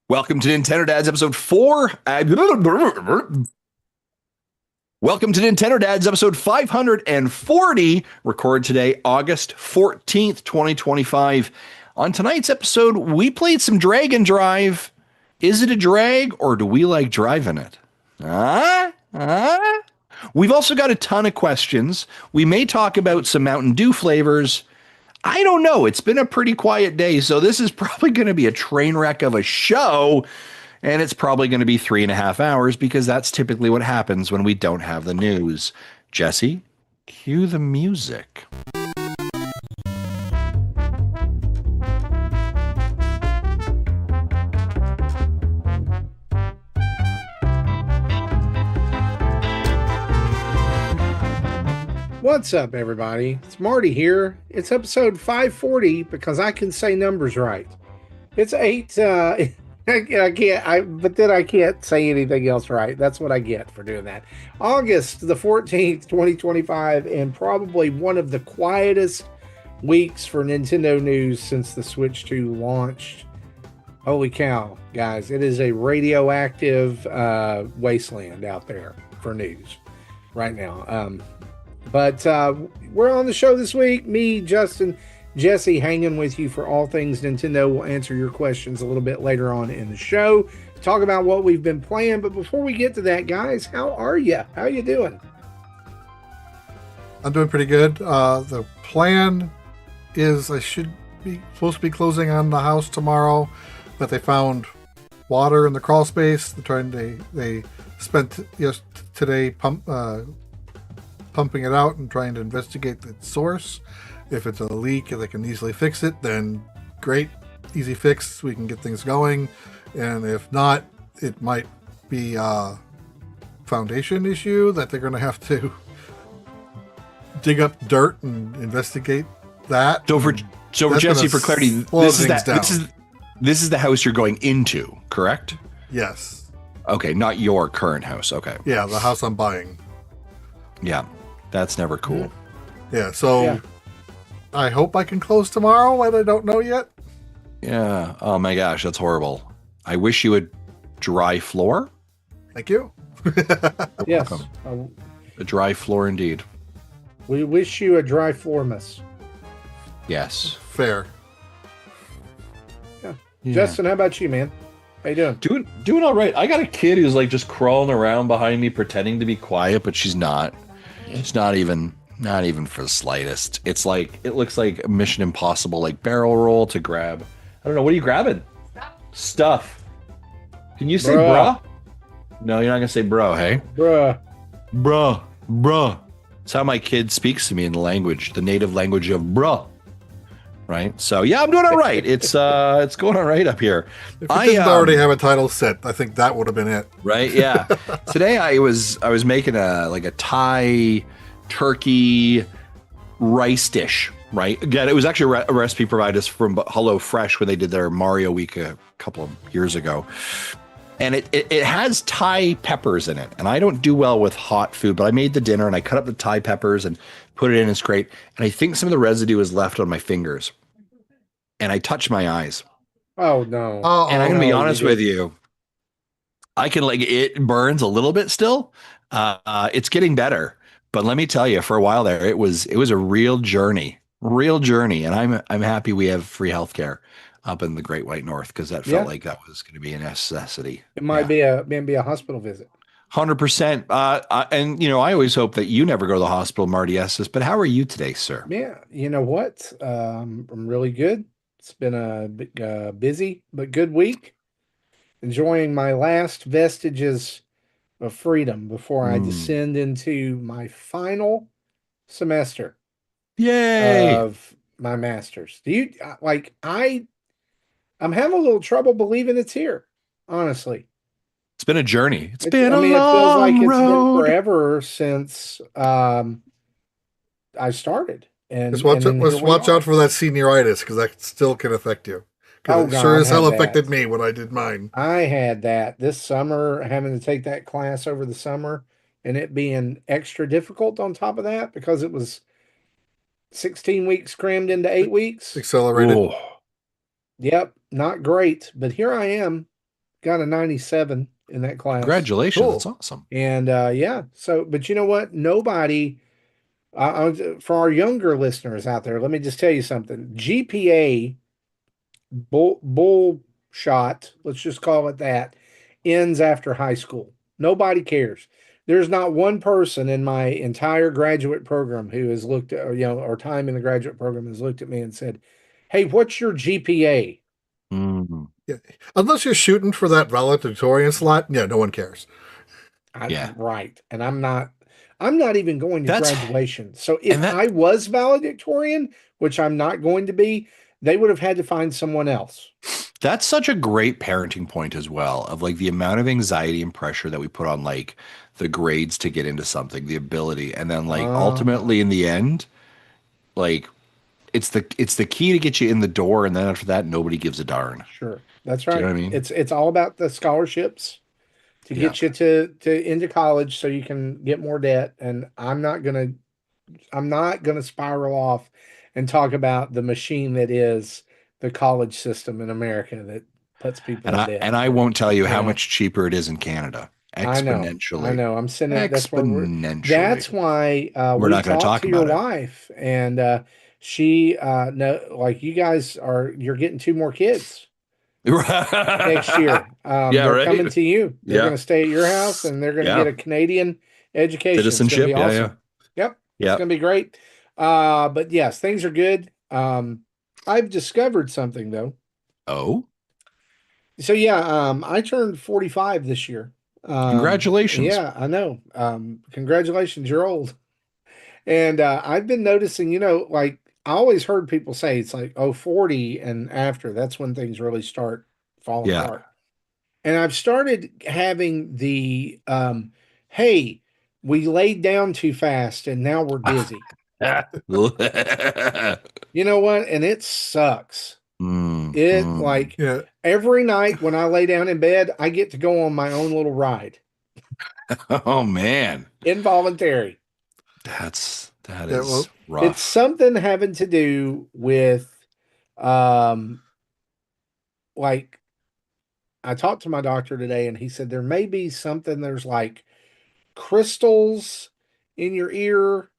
Welcome to Nintendo Dads episode 4. Welcome to Nintendo Dads episode 540, recorded today, August 14th, 2025. On tonight's episode, we played some Dragon Drive. Is it a drag or do we like driving it? We've also got a ton of questions. We may talk about some Mountain Dew flavors. I don't know. It's been a pretty quiet day, so this is probably going to be a train wreck of a show, and it's probably going to be 3.5 hours because that's typically what happens when we don't have the news. Jesse, cue the music. What's up, everybody? It's Marty here. It's episode 540 because I can say numbers right. It's 8. But then I can't say anything else right. That's what I get for doing that. August the 14th, 2025, and probably one of the quietest weeks for Nintendo news since the Switch 2 launched. Holy cow, guys. It is a radioactive wasteland out there for news right now. But we're on the show this week. Me, Justin, Jesse, hanging with you for all things Nintendo. We'll answer your questions a little bit later on in the show. Talk about what we've been playing. But before we get to that, guys, how are you? How are you doing? I'm doing pretty good. The plan is I should be supposed to be closing on the house tomorrow, but they found water in the crawl space. They spent today pumping it out and trying to investigate the source. If it's a leak and they can easily fix it, then great, easy fix, we can get things going. And if not, it might be a foundation issue that they're going to have to dig up dirt and investigate that. So for Jesse, for clarity, this is the house you're going into, correct? Yes. Okay, not your current house. Okay. Yeah, the house I'm buying. Yeah, that's never cool. Yeah, so I hope I can close tomorrow, but I don't know yet. Yeah. Oh my gosh, that's horrible. I wish you would dry floor. Thank you. Yes. A dry floor indeed. We wish you a dry floormas. Yes. Fair. Yeah. Justin, how about you, man? How you doing? Doing all right. I got a kid who's like just crawling around behind me, pretending to be quiet, but she's not. It's not even for the slightest. It's like it looks like a Mission Impossible like barrel roll to grab. I don't know. What are you grabbing? Stuff. Can you say bruh? No, you're not gonna say bro. Hey, bruh. That's how my kid speaks to me in the native language of bruh. Right. So yeah, I'm doing all right. It's going all right up here. If I didn't already have a title set, I think that would have been it. Right. Yeah. Today I was making a Thai turkey rice dish. Right. Again, it was actually a recipe provided from Hello Fresh when they did their Mario Week a couple of years ago. And it has Thai peppers in it. And I don't do well with hot food, but I made the dinner and I cut up the Thai peppers and put it in. It's great. And I think some of the residue is left on my fingers. And I touched my eyes. Oh, no. And I'm going to be honest with you. I can it burns a little bit still. It's getting better. But let me tell you, for a while there, it was a real journey. And I'm happy we have free healthcare up in the Great White North because that felt like that was going to be a necessity. It might be a hospital visit. 100%. And I always hope that you never go to the hospital, Marty Estes. But how are you today, sir? Yeah, you know what? I'm really good. It's been a busy but good week. Enjoying my last vestiges of freedom before I descend into my final semester. Yay! Of my master's. Do you I'm having a little trouble believing it's here, honestly. It's been a journey. It feels like it's road. been forever since I started. And Just watch out for that senioritis because that still can affect you. Because it sure as hell affected me when I did mine. I had that this summer, having to take that class over the summer, and it being extra difficult on top of that because it was 16 weeks crammed into 8 weeks. Accelerated. Oh. Yep, not great. But here I am got a 97 in that class. Congratulations. Cool. That's awesome. And yeah, so, but you know what? Nobody, for our younger listeners out there, let me just tell you something. GPA bull shot, let's just call it that, ends after high school. Nobody cares. There's not one person in my entire graduate program who has looked at, or time in the graduate program has looked at me and said, "Hey, what's your GPA?" Mm, Yeah. Unless you're shooting for that valedictorian slot, yeah, no one cares. yeah. Right. And I'm not even going to That's graduation. So if and that I was valedictorian, which I'm not going to be, they would have had to find someone else. that's such a great parenting point as well, of like the amount of anxiety and pressure that we put on like the grades to get into something, the ability, and then like ultimately in the end, like it's the key to get you in the door, and then after that, nobody gives a darn. Sure. That's Do you right. know what I mean? It's all about the scholarships to Yeah. get you to into college so you can get more debt. And I'm not gonna spiral off and talk about the machine that is the college system in America that puts people And in I debt. and I won't tell you You how know, much cheaper it is in Canada. I know, I Exponentially. know. I'm sending. Exponentially. That's why We're we not going to talked talk to your about it. wife, and she no, like you guys you're getting two more kids next year. Yeah, They're coming right? to you. They're Yeah. going to stay at your house, and they're going to get Yeah. a Canadian education. It's going to be Citizenship. Yeah, yeah. awesome. Yep, it's Yeah. going to be great. But yes, things are good. I've discovered something though. Oh, So yeah, I turned 45 this year. congratulations. Yeah, I know. Congratulations, you're old. And I've been noticing, like I always heard people say it's like, oh, 40 and after, that's when things really start falling Yeah. apart. And I've started having the hey, we laid down too fast and now we're dizzy. You know what? And it sucks. It Mm. like Yeah. every night when I lay down in bed, I get to go on my own little ride. Oh man. Involuntary. That Yeah. is Well, It's rough. something having to do with um like I talked to my doctor today and he said there may be something there's like crystals in your ear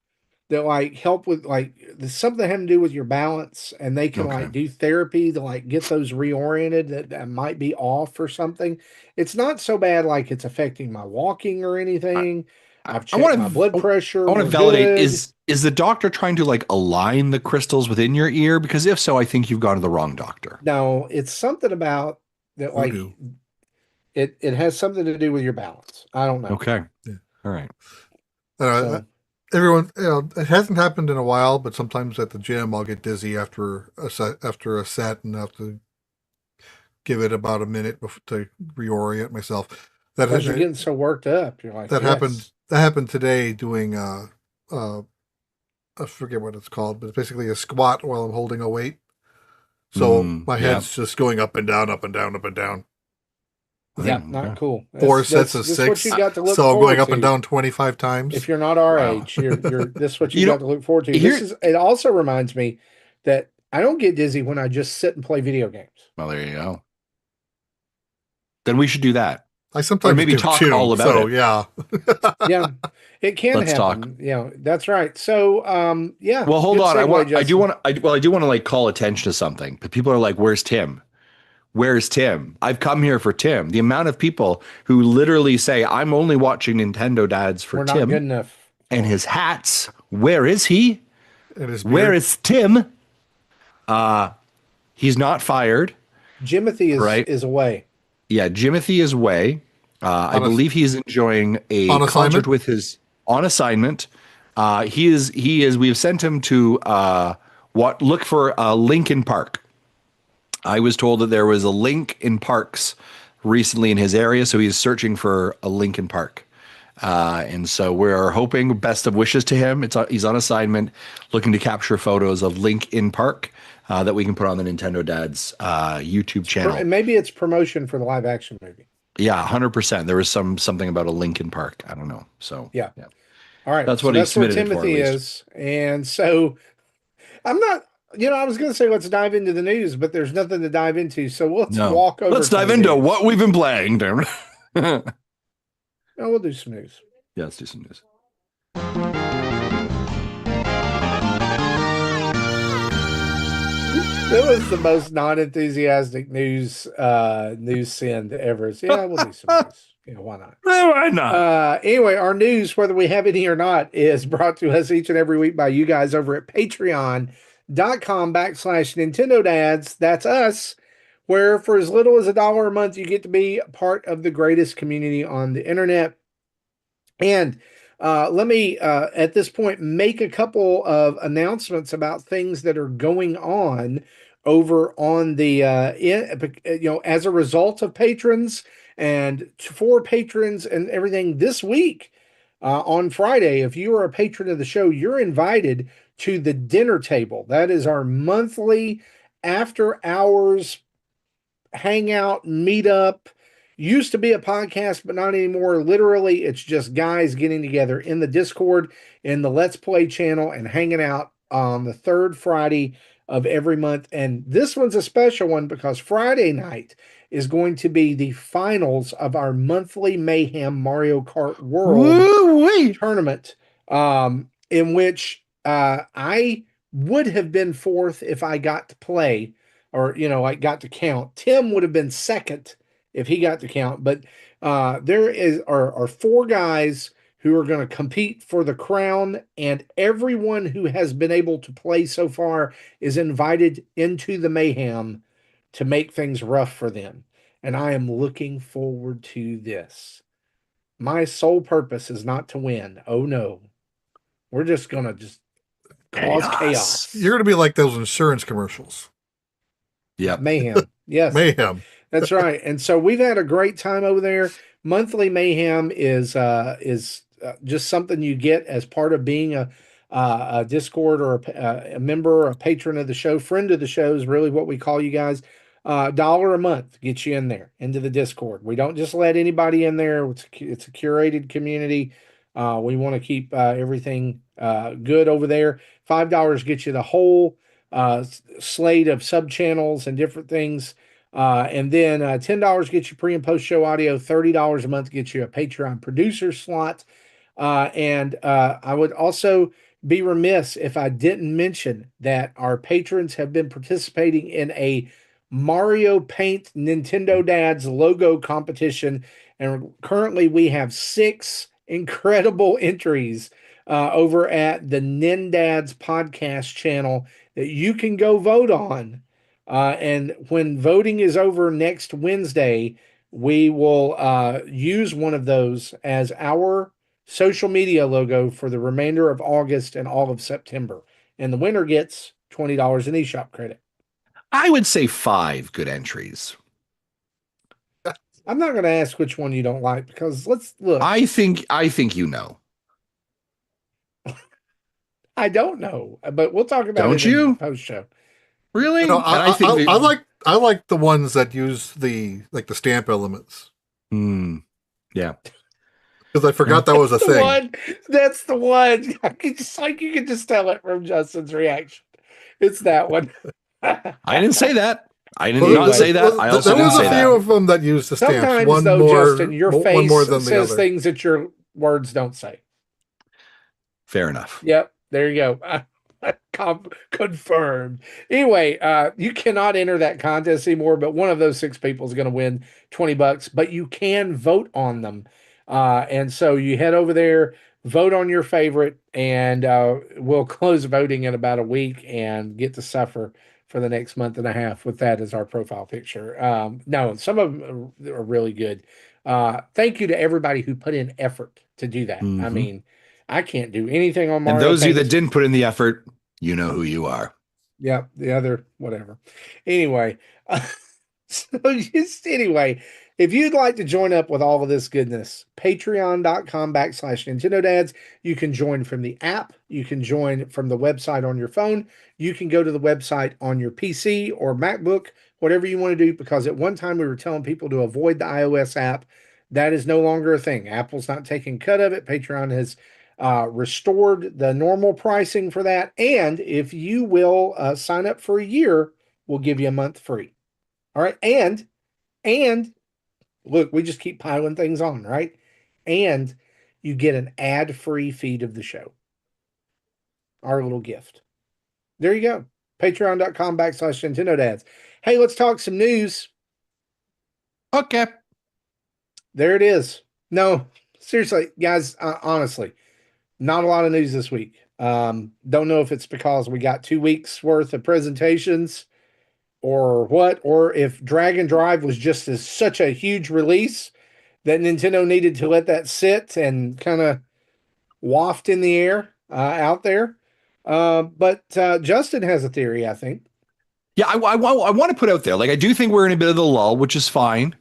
that like help with like there's something having to do with your balance and they can Okay. like do therapy to like get those reoriented that might be off or something. It's not so bad like it's affecting my walking or I, anything. I, I've I checked want my to blood I pressure. want to We're validate good. is the doctor trying to like align the crystals within your ear? Because if so, I think you've gone to the wrong doctor. No, it's something about that voodoo. like it has something to do with your balance. I don't know. Okay. Yeah. All right. Uh, So everyone, it hasn't happened in a while, but sometimes at the gym I'll get dizzy after a set and have to give it about a minute to reorient myself. That because you're that, getting so worked up, you're like, that happened. yes. That happened today doing uh I forget what it's called, but it's basically a squat while I'm holding a weight. So my Yeah. head's just going up and down, up and down, up and down. Yeah, not Okay. cool. Four That's sets that's of that's what you six. got to look So I'm going forward up and to. down 25 times. If you're not our Wow. age, you're this is what you You got know, to look forward to. This here. is it also reminds me that I don't get dizzy when I just sit and play video games. Well, there you go. Then we should do that, I or sometimes maybe do talk too. all about So it. yeah. Yeah, it can Let's talk. happen. That's right. So yeah, Well, hold good on. segue, I do Justin. want to. I do want to like call attention to something. But people are like, "Where's Tim? Where's Tim? I've come here for Tim." The amount of people who literally say, "I'm only watching Nintendo Dads for We're not good Tim enough and for him. his hats." Where is he? And his Where beard. is Tim? He's not fired, Jimothy is right? is away. Yeah, Jimothy is away. I on a, believe he's enjoying a on concert assignment. with his on assignment. He is. We have sent him to look for Lincoln Park. I was told that there was a link in parks recently in his area, so he's searching for a Lincoln Park. And so we're hoping best of wishes to him. He's on assignment, looking to capture photos of Lincoln Park that we can put on the Nintendo Dads YouTube channel. And maybe it's promotion for the live action movie. Yeah, 100%. There was something about a Lincoln Park. I don't know. So Yeah. yeah, All right. that's So what he that's where submitted it for at Timothy least. is. And so I'm not I was going to say let's dive into the news, but there's nothing to dive into. So let's No. walk over. Let's to dive the into news. what we've been playing. Yeah, No, we'll do some news. let's do some news. That was the most non-enthusiastic news send ever. So, yeah, we'll do some news. Yeah, why not? Why not? Anyway, our news, whether we have any or not, is brought to us each and every week by you guys over at patreon.com/Nintendo Dads. That's us, where for as little as $1 a month, you get to be part of the greatest community on the internet. And let me, at this point, make a couple of announcements about things that are going on over on the, as a result of patrons and for patrons and everything this week. On Friday, if you are a patron of the show, you're invited to the dinner table. That is our monthly after hours hangout, meetup. Used to be a podcast, but not anymore. Literally, it's just guys getting together in the Discord, in the Let's Play channel, and hanging out on the third Friday of every month. And this one's a special one because Friday night is going to be the finals of our monthly Mayhem Mario Kart World Woo-wee. tournament, in which I would have been fourth if I got to play, or I got to count. Tim would have been second if he got to count. But there are four guys who are going to compete for the crown, and everyone who has been able to play so far is invited into the mayhem to make things rough for them. And I am looking forward to this. My sole purpose is not to win. Oh no. We're just going to just cause chaos. You're going to be like those insurance commercials. Yep. Mayhem. Yes. Mayhem. That's right. And so we've had a great time over there. Monthly Mayhem is just something you get as part of being a Discord or a member, a patron of the show. Friend of the show is really what we call you guys. $1 a month gets you in there into the Discord. We don't just let anybody in there. It's a curated community. We want to keep everything good over there. $5 gets you the whole slate of sub channels and different things. And then $10 gets you pre and post show audio. $30 a month gets you a Patreon producer slot. And I would also be remiss if I didn't mention that our patrons have been participating in a Mario Paint Nintendo Dads logo competition. And currently we have 6 incredible entries over at the NINDADS podcast channel that you can go vote on. And when voting is over next Wednesday, we will use one of those as our social media logo for the remainder of August and all of September. And the winner gets $20 in eShop credit. I would say 5 good entries. I'm not going to ask which one you don't like because let's look. I think you know. I don't know, but we'll talk about Don't it you? in post show. Really? I like the ones that use the stamp elements. Yeah. Because I forgot that was a thing. That's the one. You can just tell it from Justin's reaction. It's that one. I didn't say that. I did not say that. I also didn't say that. There was a few of them that used the stamps. Sometimes, one though, more, Justin, your one face more than the says other. things that your words don't say. Fair enough. Yep, there you go. Confirmed. Anyway, you cannot enter that contest anymore, but one of those 6 people is going to win $20, but you can vote on them. And so you head over there, vote on your favorite, and we'll close voting in about a week and get to suffer for the next month and a half with that as our profile picture. No, some of them are really good. Thank you to everybody who put in effort to do that. Mm-hmm. I mean, I can't do anything on Mario. And those of you that didn't put in the effort, you know who you are. Yeah, the other, whatever. Anyway, anyway, if you'd like to join up with all of this goodness, patreon.com/Nintendo Dads. You can join from the app. You can join from the website on your phone. You can go to the website on your PC or MacBook, whatever you want to do, because at one time we were telling people to avoid the iOS app. That is no longer a thing. Apple's not taking cut of it. Patreon has restored the normal pricing for that. And if you will sign up for a year, we'll give you a month free. All right. And look, we just keep piling things on, right? And you get an ad-free feed of the show. Our little gift. There you go. Patreon.com/Nintendo Dads. Hey, let's talk some news. Okay. There it is. No, seriously, guys, honestly, not a lot of news this week. Don't know if it's because we got 2 weeks worth of presentations or what, or if Dragon Drive was just such a huge release that Nintendo needed to let that sit and kind of waft in the air out there. But Justin has a theory, I think. Yeah, I want to put out there, like, I do think we're in a bit of the lull, which is fine,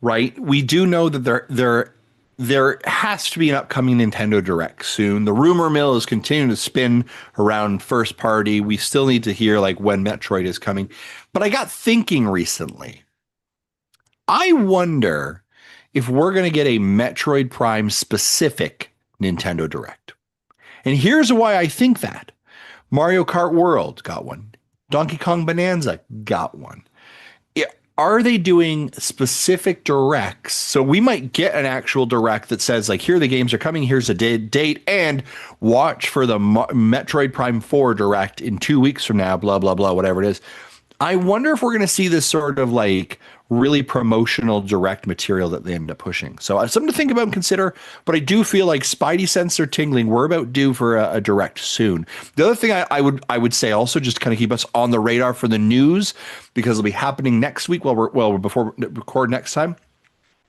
right? We do know that there has to be an upcoming Nintendo Direct soon. The rumor mill is continuing to spin around first party. We still need to hear like when Metroid is coming. But I got thinking recently. I wonder if we're going to get a Metroid Prime specific Nintendo Direct. And here's why I think that. Mario Kart World got one. Donkey Kong Bonanza got one. Are they doing specific directs? So we might get an actual direct that says, like, here the games are coming, here's a date, and watch for the Metroid Prime 4 direct in 2 weeks from now, blah, blah, blah, whatever it is. I wonder if we're going to see this sort of like really promotional direct material that they end up pushing. So something to think about and consider, but I do feel like Spidey sense are tingling. We're about due for a direct soon. The other thing I would say also, just to kind of keep us on the radar for the news, because it'll be happening next week before we record next time.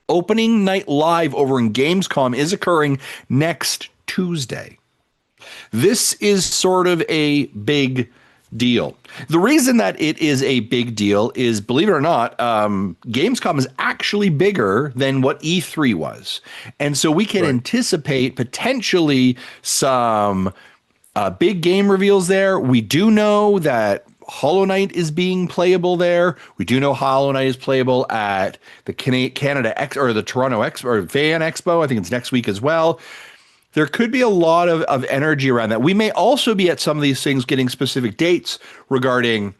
Opening night live over in Gamescom is occurring next Tuesday. This is sort of a big deal. The reason that it is a big deal is, believe it or not, Gamescom is actually bigger than what E3 was. And so we can anticipate potentially some big game reveals there. We do know that Hollow Knight is being playable there. We do know Hollow Knight is playable at the Canada X or the Toronto X or Fan Expo. I think it's next week as well. There could be a lot of energy around that. We may also be at some of these things getting specific dates regarding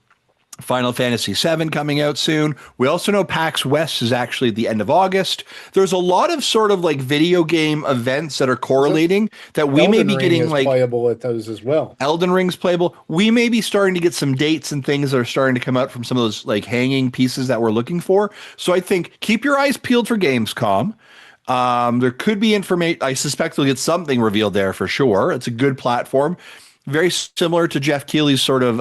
Final Fantasy VII coming out soon. We also know PAX West is actually at the end of August. There's a lot of sort of like video game events that are correlating that we may be getting like playable at those as well. Elden Ring's playable. We may be starting to get some dates and things that are starting to come out from some of those like hanging pieces that we're looking for. So I think keep your eyes peeled for Gamescom. There could be information. I suspect we'll get something revealed there for sure. It's a good platform. Very similar to Jeff Keighley's sort of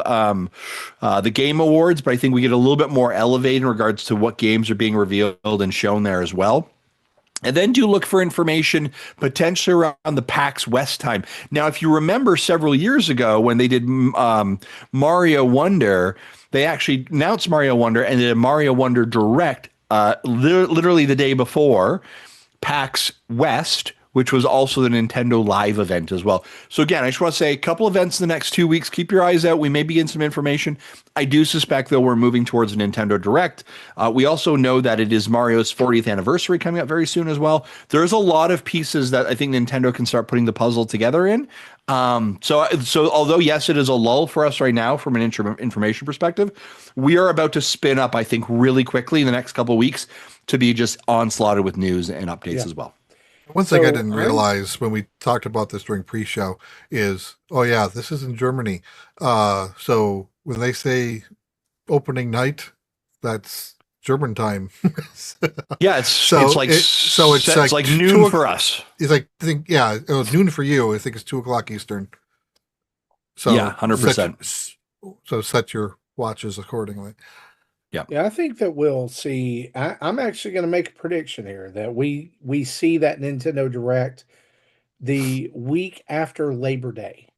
the Game Awards, but I think we get a little bit more elevated in regards to what games are being revealed and shown there as well. And then do look for information potentially around the PAX West time. Now, if you remember several years ago when they did Mario Wonder, they actually announced Mario Wonder and did a Mario Wonder Direct literally the day before PAX West, which was also the Nintendo Live event as well. So again, I just want to say a couple events in the next 2 weeks. Keep your eyes out. We may be getting some information. I do suspect, though, we're moving towards a Nintendo Direct. We also know that it is Mario's 40th anniversary coming up very soon as well. There's a lot of pieces that I think Nintendo can start putting the puzzle together in. So although, yes, it is a lull for us right now from an information perspective, we are about to spin up, I think, really quickly in the next couple of weeks to be just onslaughted with news and updates as well. One thing I didn't realize when we talked about this during pre-show is, oh yeah, this is in Germany. So when they say opening night, that's German time. Yeah, it's like noon for us. It's like it was noon for you. I think it's 2:00 Eastern. So yeah, 100%. So set your watches accordingly. Yeah, I think that we'll see. I'm actually going to make a prediction here that we see that Nintendo Direct the week after Labor Day.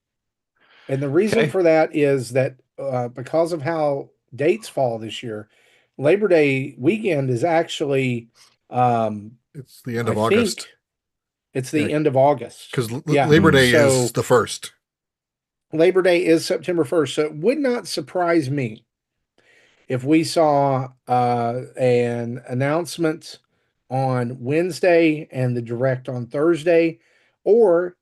And the reason for that is that because of how dates fall this year, Labor Day weekend is actually it's the end of August. It's the end of August. Because Labor Day is the 1st. Labor Day is September 1st. So it would not surprise me if we saw an announcement on Wednesday and the Direct on Thursday, or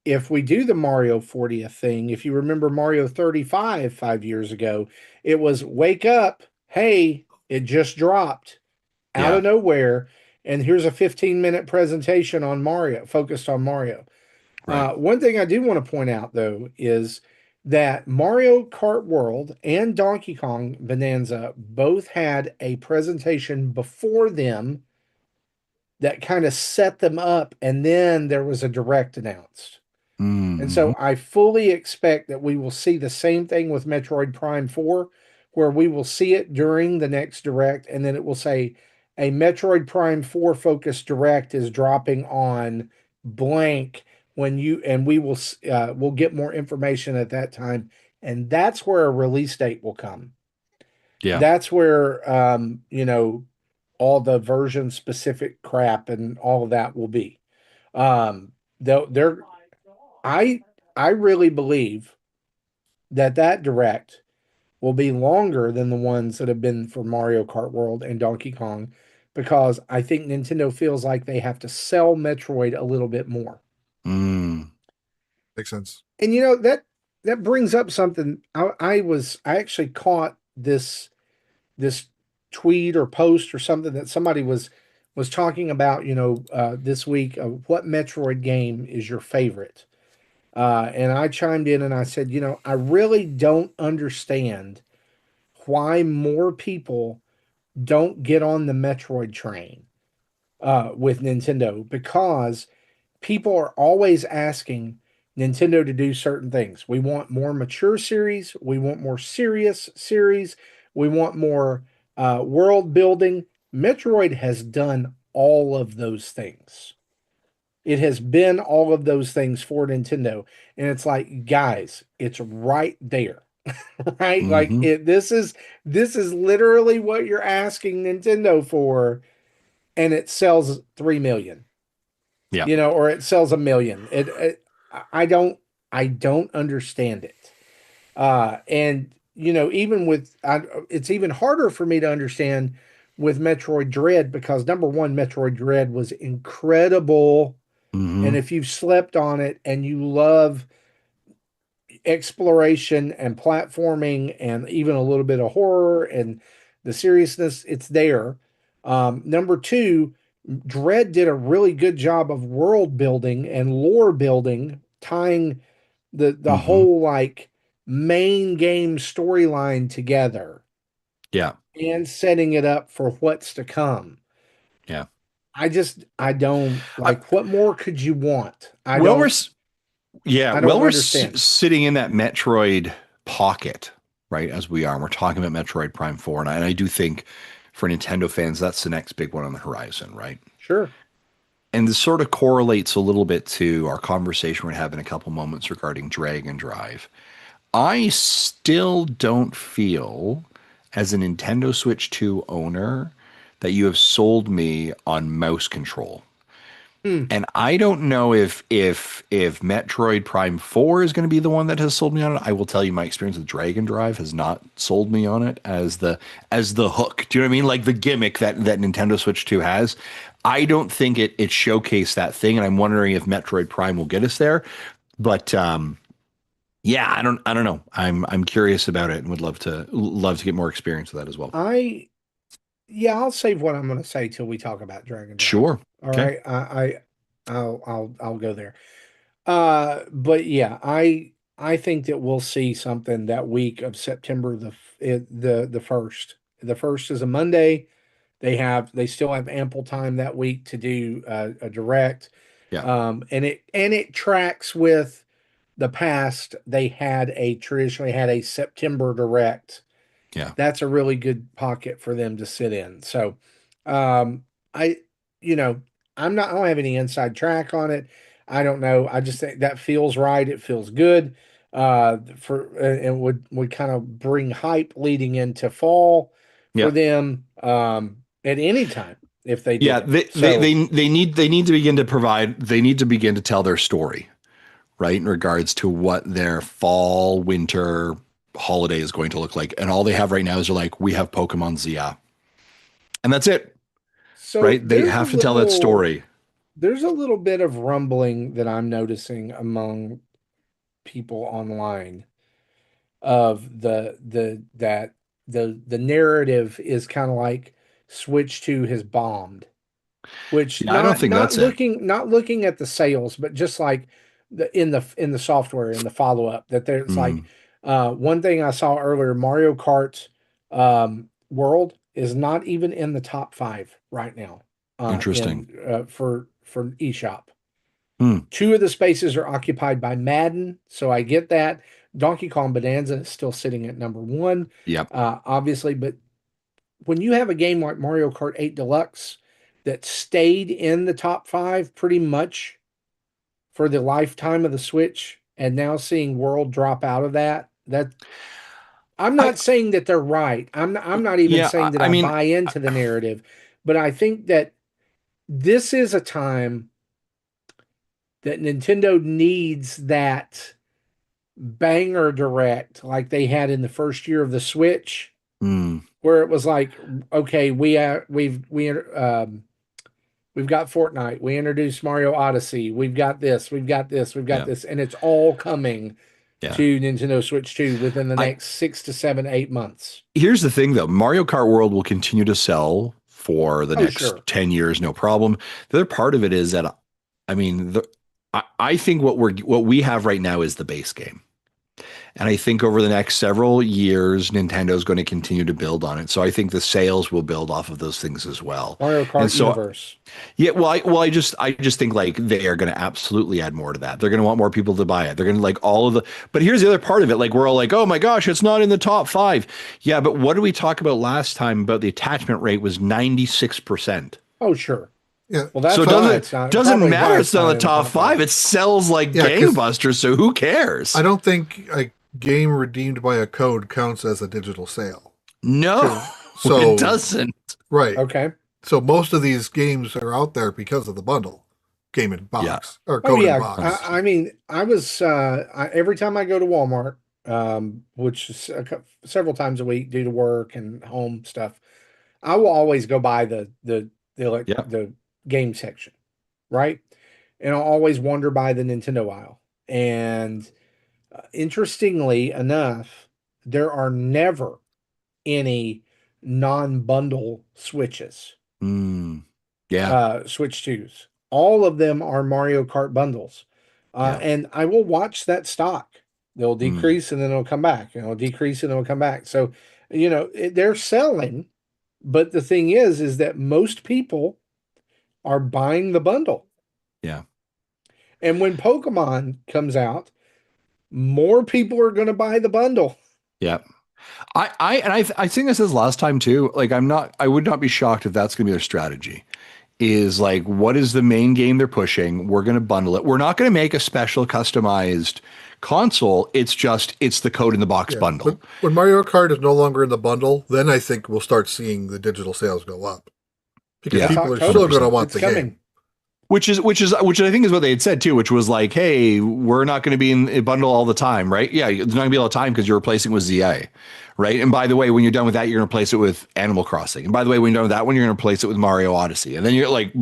if we do the Mario 40th thing, if you remember Mario 35 5 years ago, it was wake up, hey, it just dropped out Yeah. of nowhere, and here's a 15-minute presentation on Mario, focused on Mario. Right. One thing I do want to point out, though, is that Mario Kart World and Donkey Kong Bonanza both had a presentation before them that kind of set them up, and then there was a direct announced. And Mm-hmm. so I fully expect that we will see the same thing with Metroid Prime 4, where we will see it during the next direct, and then it will say a Metroid Prime 4 focused direct is dropping on blank when you, and we will we'll get more information at that time. And that's where a release date will come. Yeah. That's where all the version specific crap and all of that will be. They're I I really believe that that direct will be longer than the ones that have been for Mario Kart World and Donkey Kong, because I think Nintendo feels like they have to sell Metroid a little bit more. Mm. Makes sense. And that brings up something. I actually caught this tweet or post or something that somebody was talking about, this week, of what Metroid game is your favorite. And I chimed in and I said, I really don't understand why more people don't get on the Metroid train with Nintendo, because people are always asking Nintendo to do certain things. We want more mature series. We want more serious series. We want more world building. Metroid has done all of those things. It has been all of those things for Nintendo. And it's like, guys, it's right there. Right? Like Mm-hmm. this is literally what you're asking Nintendo for, and it sells 3 million, Yeah. or it sells a million. I don't I don't understand it. And even it's even harder for me to understand with Metroid Dread, because number one, Metroid Dread was incredible. And Mm-hmm. if you've slept on it and you love exploration and platforming and even a little bit of horror and the seriousness, it's there. Number two, Dread did a really good job of world building and lore building, tying the Mm-hmm. whole like main game storyline together Yeah. and setting it up for what's to come. Yeah. I don't I, like, what more could you want? well, yeah, I well, don't we're understand. sitting in that Metroid pocket, right? As we are, and we're talking about Metroid Prime 4, and I do think for Nintendo fans, that's the next big one on the horizon, right? Sure. And this sort of correlates a little bit to our conversation we're having in a couple moments regarding Drag and Drive. I still don't feel, as a Nintendo Switch 2 owner, that you have sold me on mouse control. Hmm. And I don't know if Metroid Prime 4 is going to be the one that has sold me on it. I will tell you, my experience with Dragon Drive has not sold me on it as the hook. Do you know what I mean? Like the gimmick that Nintendo Switch 2 has. I don't think it showcased that thing, and I'm wondering if Metroid Prime will get us there. But yeah, I don't know. I'm curious about it and would love to get more experience with that as well. I Yeah, I'll save what I'm going to say till we talk about Dragon Drive. Sure. All Okay. right, I'll go there. But yeah, I think that we'll see something that week of September the first. The first is a Monday. They still have ample time that week to do a direct. Yeah. And it tracks with the past. They traditionally had a September direct. Yeah. That's a really good pocket for them to sit in. So, I, you know, I don't have any inside track on it. I don't know. I just think that feels right. It feels good. And would kind of bring hype leading into fall for Yeah. them, at any time if they did Yeah, it. So, they need to begin to tell their story, right? In regards to what their fall, winter holiday is going to look like. And all they have right now is they're like, we have Pokemon ZA. And that's it, so right? They there's a have to tell that little story. there's a little bit of rumbling that I'm noticing among people online of the narrative is kind of like Switch 2 has bombed, which Yeah, I don't think that's it. not looking at the sales, but just like in the software in the follow up that there's like Mm, one thing I saw earlier, Mario Kart World is not even in the top five right now interesting. in for eShop. Hmm. Two of the spaces are occupied by Madden, so I get that. Donkey Kong Bonanza is still sitting at number one, Yep. obviously. But when you have a game like Mario Kart 8 Deluxe that stayed in the top five pretty much for the lifetime of the Switch, and now seeing World drop out of that I'm I not saying that they're right. I'm not even yeah. saying that I I mean, buy into the narrative, but I think that this is a time that Nintendo needs that banger direct like they had in the first year of the Switch, mm, where it was like, okay, we've got Fortnite, we introduced Mario Odyssey, we've got this, we've got this, we've got yeah, this, and it's all coming yeah. to Nintendo Switch 2 within the I next 6 to 7, 8 months. Here's the thing though, Mario Kart World will continue to sell for the Oh, next sure. 10 years, no problem. The other part of it is that I mean, I think what we have right now is the base game. And I think over the next several years, Nintendo is going to continue to build on it. So I think the sales will build off of those things as well. Mario And Kart so, Universe. yeah, I just think like they are going to absolutely add more to that. They're going to want more people to buy it. They're going to like all of the, but here's the other part of it. Like we're all like, oh my gosh, it's not in the top five. Yeah, but what did we talk about last time about the attachment rate was 96%. Oh, sure. Yeah. Well, So that's it why doesn't it's not, doesn't probably matter why it's it's not not in the in the top top five. five. It sells like Yeah, because gangbusters. So who I cares? don't think a game redeemed by a code counts as a digital sale. No, 'Cause- it So, doesn't. right. Okay. So most of these games are out there because of the bundle, game in Yeah. box or Oh code in yeah. box. I mean, every time I go to Walmart, which is several times a week due to work and home stuff, I will always go by Yeah. the game section, right? And I'll always wander by the Nintendo aisle. And interestingly enough, there are never any non-bundle switches, Mm, yeah. Switch 2s. All of them are Mario Kart bundles. Yeah. And I will watch that stock. They'll Mm, decrease and then it'll come back. And it'll decrease and it'll come back. So, they're selling, but the thing is that most people are buying the bundle. yeah. And when Pokemon comes out, more people are going to buy the bundle. Yeah. I think I said this last time too. Like I would not be shocked if that's gonna be their strategy. Is like what is the main game they're pushing? We're gonna bundle it. We're not gonna make a special customized console. It's the code in the box Yeah. bundle. When Mario Kart is no longer in the bundle, then I think we'll start seeing the digital sales go up because Yeah. It's people are still going to 100%. want It's the coming. game. Which I think is what they had said too, which was like, hey, we're not going to be in a bundle all the time, right? Yeah, it's not going to be all the time because you're replacing it with ZA, right? And by the way, when you're done with that, you're going to replace it with Animal Crossing. And by the way, when you're done with that one, you're going to replace it with Mario Odyssey. And then you're like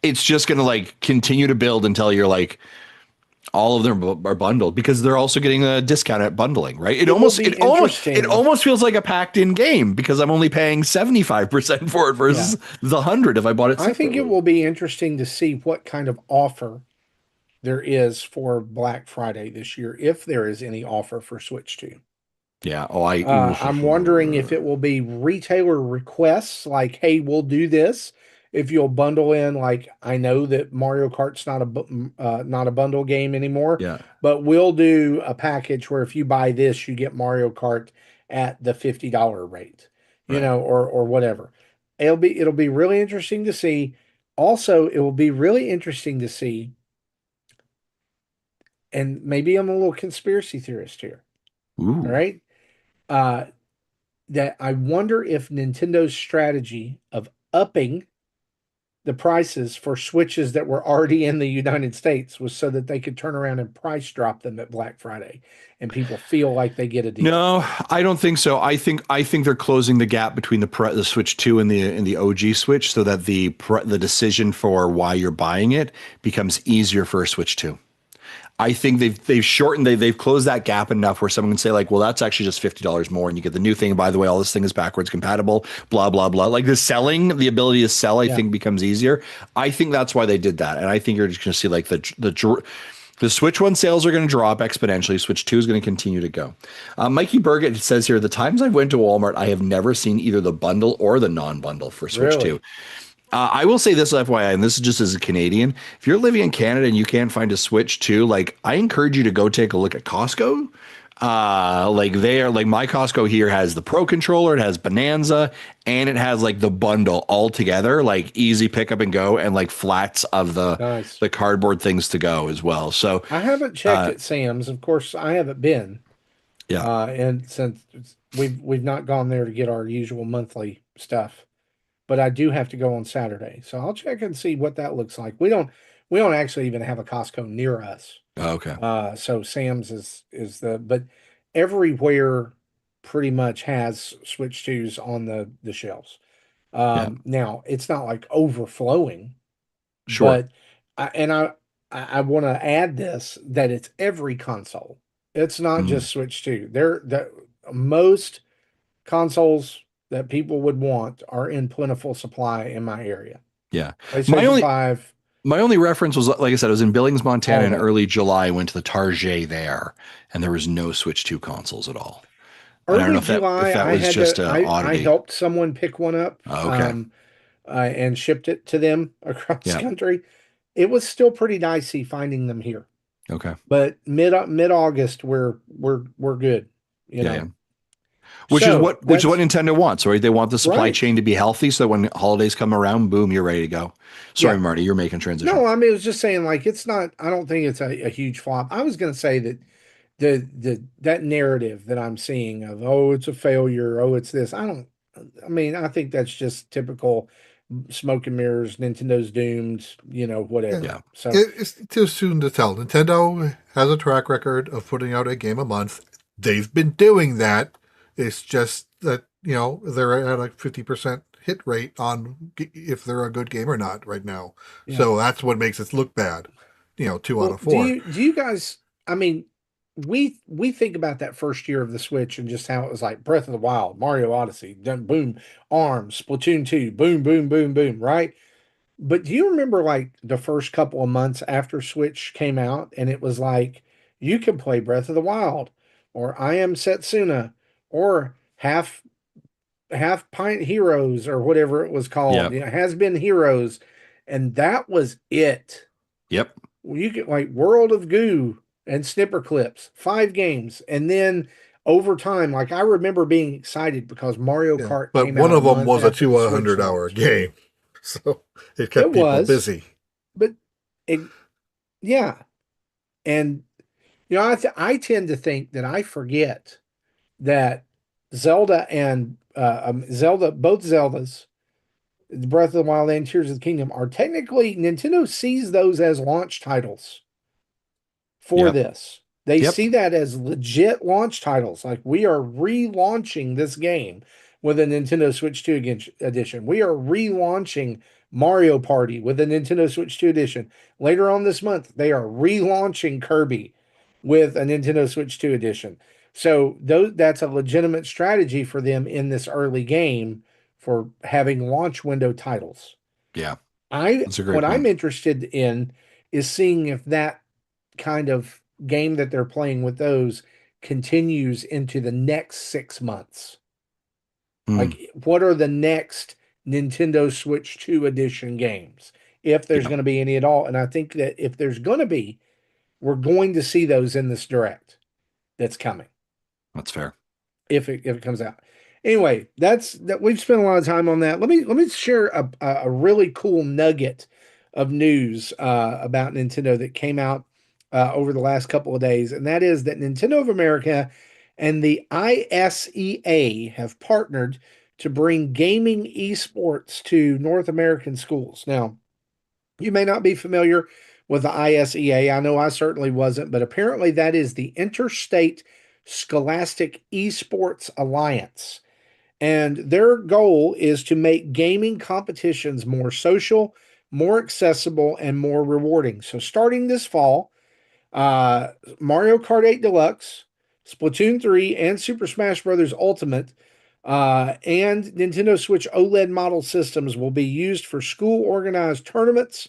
it's just going to like continue to build until you're like all of them are bundled because they're also getting a discount at bundling, right? It will be It interesting. almost feels like a packed in game because I'm only paying 75% for it Yeah. versus the 100 if I bought it I think it separately. will be interesting to see what kind of offer there is for Black Friday this year, if there is any offer for Switch 2. Yeah. Oh, I. I'm wondering if it will be retailer requests like, hey, we'll do this. If you'll bundle in, like, I know that Mario Kart's not a bundle game anymore, Yeah. but we'll do a package where if you buy this, you get Mario Kart at the $50 rate, Right. or whatever. It'll be really interesting to see. Also, it will be really interesting to see, and maybe I'm a little conspiracy theorist here. All Ooh. right. Uh, that I wonder if Nintendo's strategy of upping the prices for Switches that were already in the United States was so that they could turn around and price drop them at Black Friday and people feel like they get a deal. No, I don't think so. I think they're closing the gap between the Switch 2 and the OG Switch so that the decision for why you're buying it becomes easier for a Switch 2. I think they've closed that gap enough where someone can say like, well, that's actually just $50 more, and you get the new thing. By the way, all this thing is backwards compatible. Blah blah blah. Like the ability to sell, I Yeah. think becomes easier. I think that's why they did that, and I think you're just going to see like the Switch 1 sales are going to drop exponentially. Switch 2 is going to continue to go. Mikey Burgett says here, the times I went to Walmart, I have never seen either the bundle or the non-bundle for Switch 2. Really? I will say this, FYI, and this is just as a Canadian. If you're living in Canada and you can't find a Switch 2, like I encourage you to go take a look at Costco. Like my Costco here has the Pro controller, it has Bananza, and it has like the bundle all together, like easy pick up and go, and like flats of the Nice. the cardboard things to go as well. So I haven't checked at Sam's. Of course, I haven't been. yeah, And since we've not gone there to get our usual monthly stuff, but I do have to go on Saturday. So I'll check and see what that looks like. We don't actually even have a Costco near us. okay, So Sam's is but everywhere pretty much has Switch 2s on the shelves. yeah, Now it's not like overflowing, sure, but I want to add this that it's every console. It's not Mhm. just Switch 2. The most consoles that people would want are in plentiful supply in my area. Yeah. My PlayStation only 5, My only reference was, like I said, I was in Billings, Montana all in of it. early July. I went to the Target there, and there was no Switch 2 consoles at all. And I don't know Early if that July, was just a I oddity. helped someone pick one up, Oh, okay. and shipped it to them across Yeah. country. It was still pretty dicey finding them here, Okay. but mid August we're good, you Yeah. Yeah. know. Which is So what that's Nintendo wants, right? They want the supply right. chain to be healthy, so when holidays come around, boom, you're ready to go. Sorry, Yeah. Marty, you're making transition. No, I mean, it was just saying like it's not. I don't think it's a huge flop. I was going to say that that narrative that I'm seeing of oh it's a failure, oh it's this. I don't. I mean, I think that's just typical smoke and mirrors. Nintendo's doomed. Yeah. Whatever. Yeah. So It's too soon to tell. Nintendo has a track record of putting out a game a month. They've been doing that. It's just that, they're at a 50% hit rate on if they're a good game or not right now. yeah. So that's what makes it look bad. 2 out Well, of do 4. you guys? I mean, we think about that first year of the Switch and just how it was like Breath of the Wild, Mario Odyssey, then boom, Arms, Splatoon 2, boom, boom, boom, boom, right? But do you remember like the first couple of months after Switch came out and it was like you can play Breath of the Wild or I Am Setsuna or half pint heroes or whatever it was called. Yep. It has been heroes, and that was it. Yep. You get like World of Goo and Snipper Clips, 5 games, and then over time, like I remember being excited because Mario Yeah. Kart But came one out a of them month was a after the Switch 200-hour launched. game. So it kept It people was, busy. but it, yeah, and I tend to think that I forget that Zelda and both Zeldas, Breath of the Wild and Tears of the Kingdom, are technically Nintendo sees those as launch titles for Yep. this. They Yep. see that as legit launch titles. Like we are relaunching this game with a Nintendo Switch 2 edition. We are relaunching Mario Party with a Nintendo Switch 2 edition. Later on this month, they are relaunching Kirby with a Nintendo Switch 2 edition. So that's a legitimate strategy for them in this early game for having launch window titles. Yeah. I That's a great what I'm point. interested in is seeing if that kind of game that they're playing with those continues into the next 6 months. Hmm. Like, what are the next Nintendo Switch 2 edition games? If there's Yeah. going to be any at all. And I think that if there's going to be, we're going to see those in this direct that's coming That's fair. if it comes out. Anyway, that we've spent a lot of time on that. Let me share a really cool nugget of news about Nintendo that came out over the last couple of days, and that is that Nintendo of America and the ISEA have partnered to bring gaming esports to North American schools. Now, you may not be familiar with the ISEA. I know I certainly wasn't, but apparently that is the Interstate Scholastic Esports Alliance. And their goal is to make gaming competitions more social, more accessible, and more rewarding. So, starting this fall, Mario Kart 8 Deluxe, Splatoon 3, and Super Smash Bros. Ultimate, and Nintendo Switch OLED model systems will be used for school organized tournaments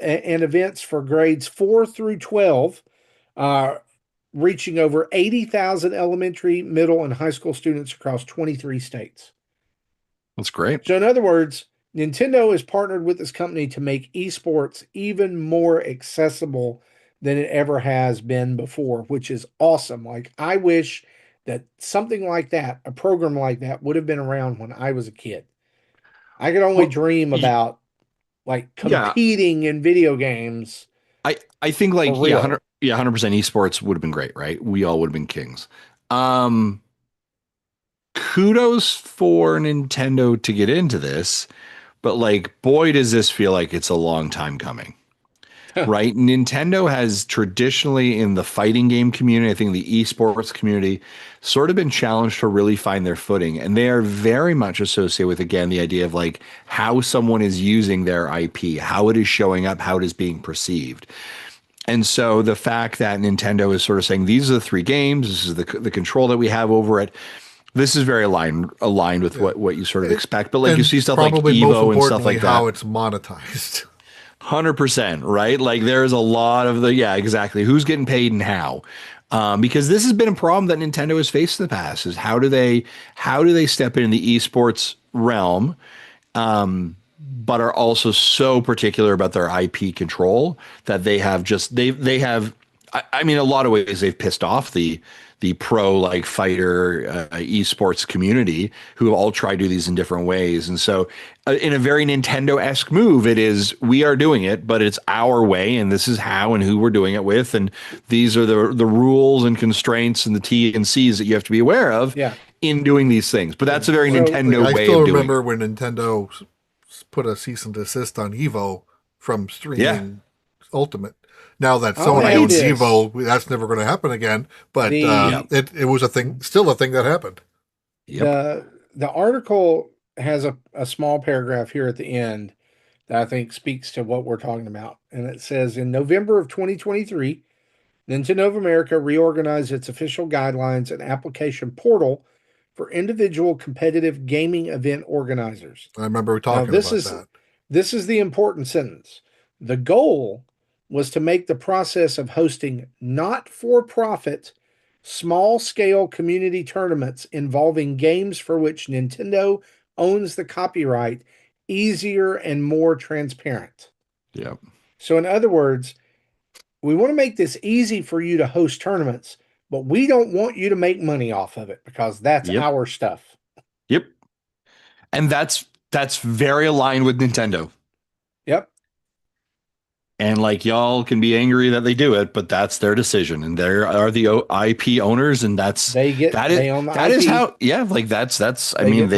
and events for grades 4 through 12, reaching over 80,000 elementary, middle, and high school students across 23 states. That's great. So, in other words, Nintendo has partnered with this company to make esports even more accessible than it ever has been before, which is awesome. Like, I wish that something like that, a program like that, would have been around when I was a kid. I could only dream about like competing in video games. I think like for real. 100% esports would have been great, right? We all would have been kings. Kudos for Nintendo to get into this, but like, boy, does this feel like it's a long time coming. Right? Nintendo has traditionally in the fighting game community, I think the esports community, sort of been challenged to really find their footing. And they are very much associated with, again, the idea of like how someone is using their IP, how it is showing up, how it is being perceived. And so the fact that Nintendo is sort of saying, these are the three games, this is the control that we have over it. This is very aligned with what you sort of expect. But like you see stuff like Evo and stuff like that. How it's monetized. 100%, right? Like there's a lot of exactly. Who's getting paid and how? Because this has been a problem that Nintendo has faced in the past is how do they step into the esports realm, but are also so particular about their IP control that they have I mean, a lot of ways they've pissed off the pro like fighter esports community who have all tried to do these in different ways. And so in a very Nintendo-esque move, it is, we are doing it, but it's our way. And this is how and who we're doing it with. And these are the rules and constraints and the T and C's that you have to be aware of in doing these things. But that's a very Nintendo way of doing it. I still remember when Nintendo put a cease and desist on Evo from streaming Ultimate. Now that Sony owns Evo, that's never going to happen again. But it was still a thing that happened. Yep. The article has a small paragraph here at the end that I think speaks to what we're talking about. And it says, in November of 2023, Nintendo of America reorganized its official guidelines and application portal for individual competitive gaming event organizers. I remember talking about that. This is the important sentence. The goal was to make the process of hosting not-for-profit, small-scale community tournaments involving games for which Nintendo owns the copyright easier and more transparent. Yeah. So in other words, we want to make this easy for you to host tournaments, but we don't want you to make money off of it because that's our stuff. Yep. And that's very aligned with Nintendo. Yep. And like, y'all can be angry that they do it, but that's their decision, and they are the IP owners, and that's they own the IP. Is how like that's I mean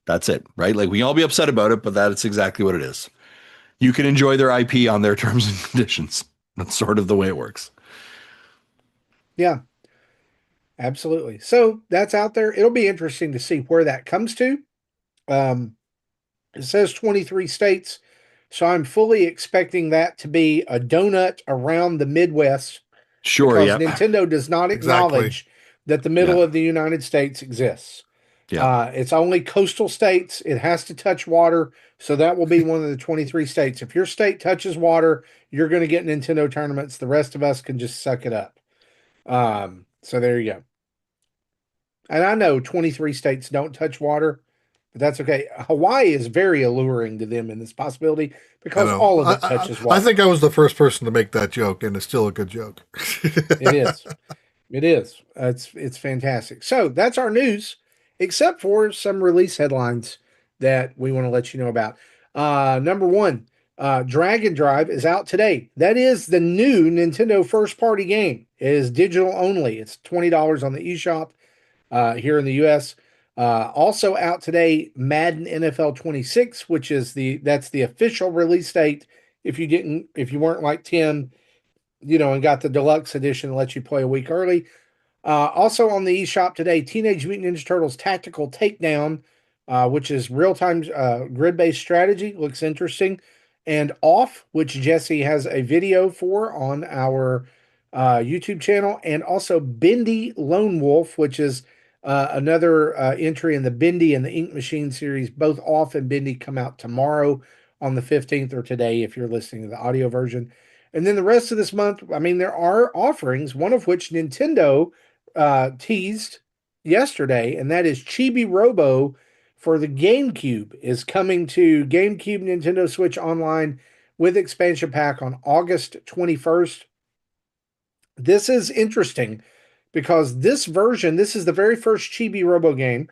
that's it, right? Like we can all be upset about it, but that's exactly what it is. You can enjoy their IP on their terms and conditions. That's sort of the way it works. Yeah, absolutely. So that's out there. It'll be interesting to see where that comes to. It says 23 states. So I'm fully expecting that to be a donut around the Midwest. Sure, because Nintendo does not acknowledge that the middle of the United States exists. Yeah. It's only coastal states. It has to touch water. So that will be one of the 23 states. If your state touches water, you're going to get Nintendo tournaments. The rest of us can just suck it up. So there you go. And I know 23 states don't touch water. But that's okay. Hawaii is very alluring to them in this possibility because all of it touches water. I think I was the first person to make that joke, and it's still a good joke. It is. It is. It's fantastic. So that's our news, except for some release headlines that we want to let you know about. Number one, Dragon Drive is out today. That is the new Nintendo first-party game. It is digital only. It's $20 on the eShop here in the U.S., Also out today, Madden NFL 26, which is that's the official release date. If you weren't like Tim, and got the deluxe edition that lets you play a week early. Also on the eShop today, Teenage Mutant Ninja Turtles Tactical Takedown, which is real-time grid-based strategy. Looks interesting. And Off, which Jesse has a video for on our YouTube channel. And also Bendy Lone Wolf, which is another entry in the Bendy and the Ink Machine series. Both Off and Bendy come out tomorrow on the 15th, or today if you're listening to the audio version. And then the rest of this month, I mean, there are offerings, one of which Nintendo teased yesterday, and that is Chibi Robo for the GameCube is coming to GameCube, Nintendo Switch Online with expansion pack on August 21st. This is interesting because this is the very first Chibi Robo game.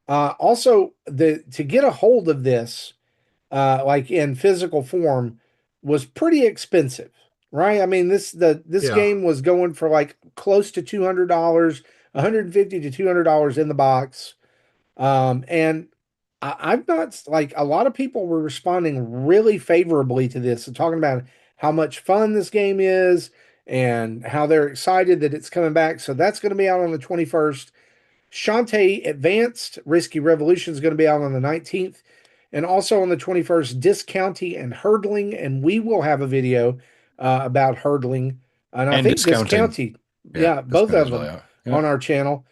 Also, to get a hold of this, like in physical form, was pretty expensive, right? I mean, this game was going for like close to $200, $150 to $200 in the box. And I've not, like, a lot of people were responding really favorably to this and talking about how much fun this game is and how they're excited that it's coming back. So that's going to be out on the 21st. Shantae Advanced Risky Revolution is going to be out on the 19th. And also on the 21st, Discounty and Hurdling. And we will have a video about Hurdling. And I think Discounty, both of them on our channel.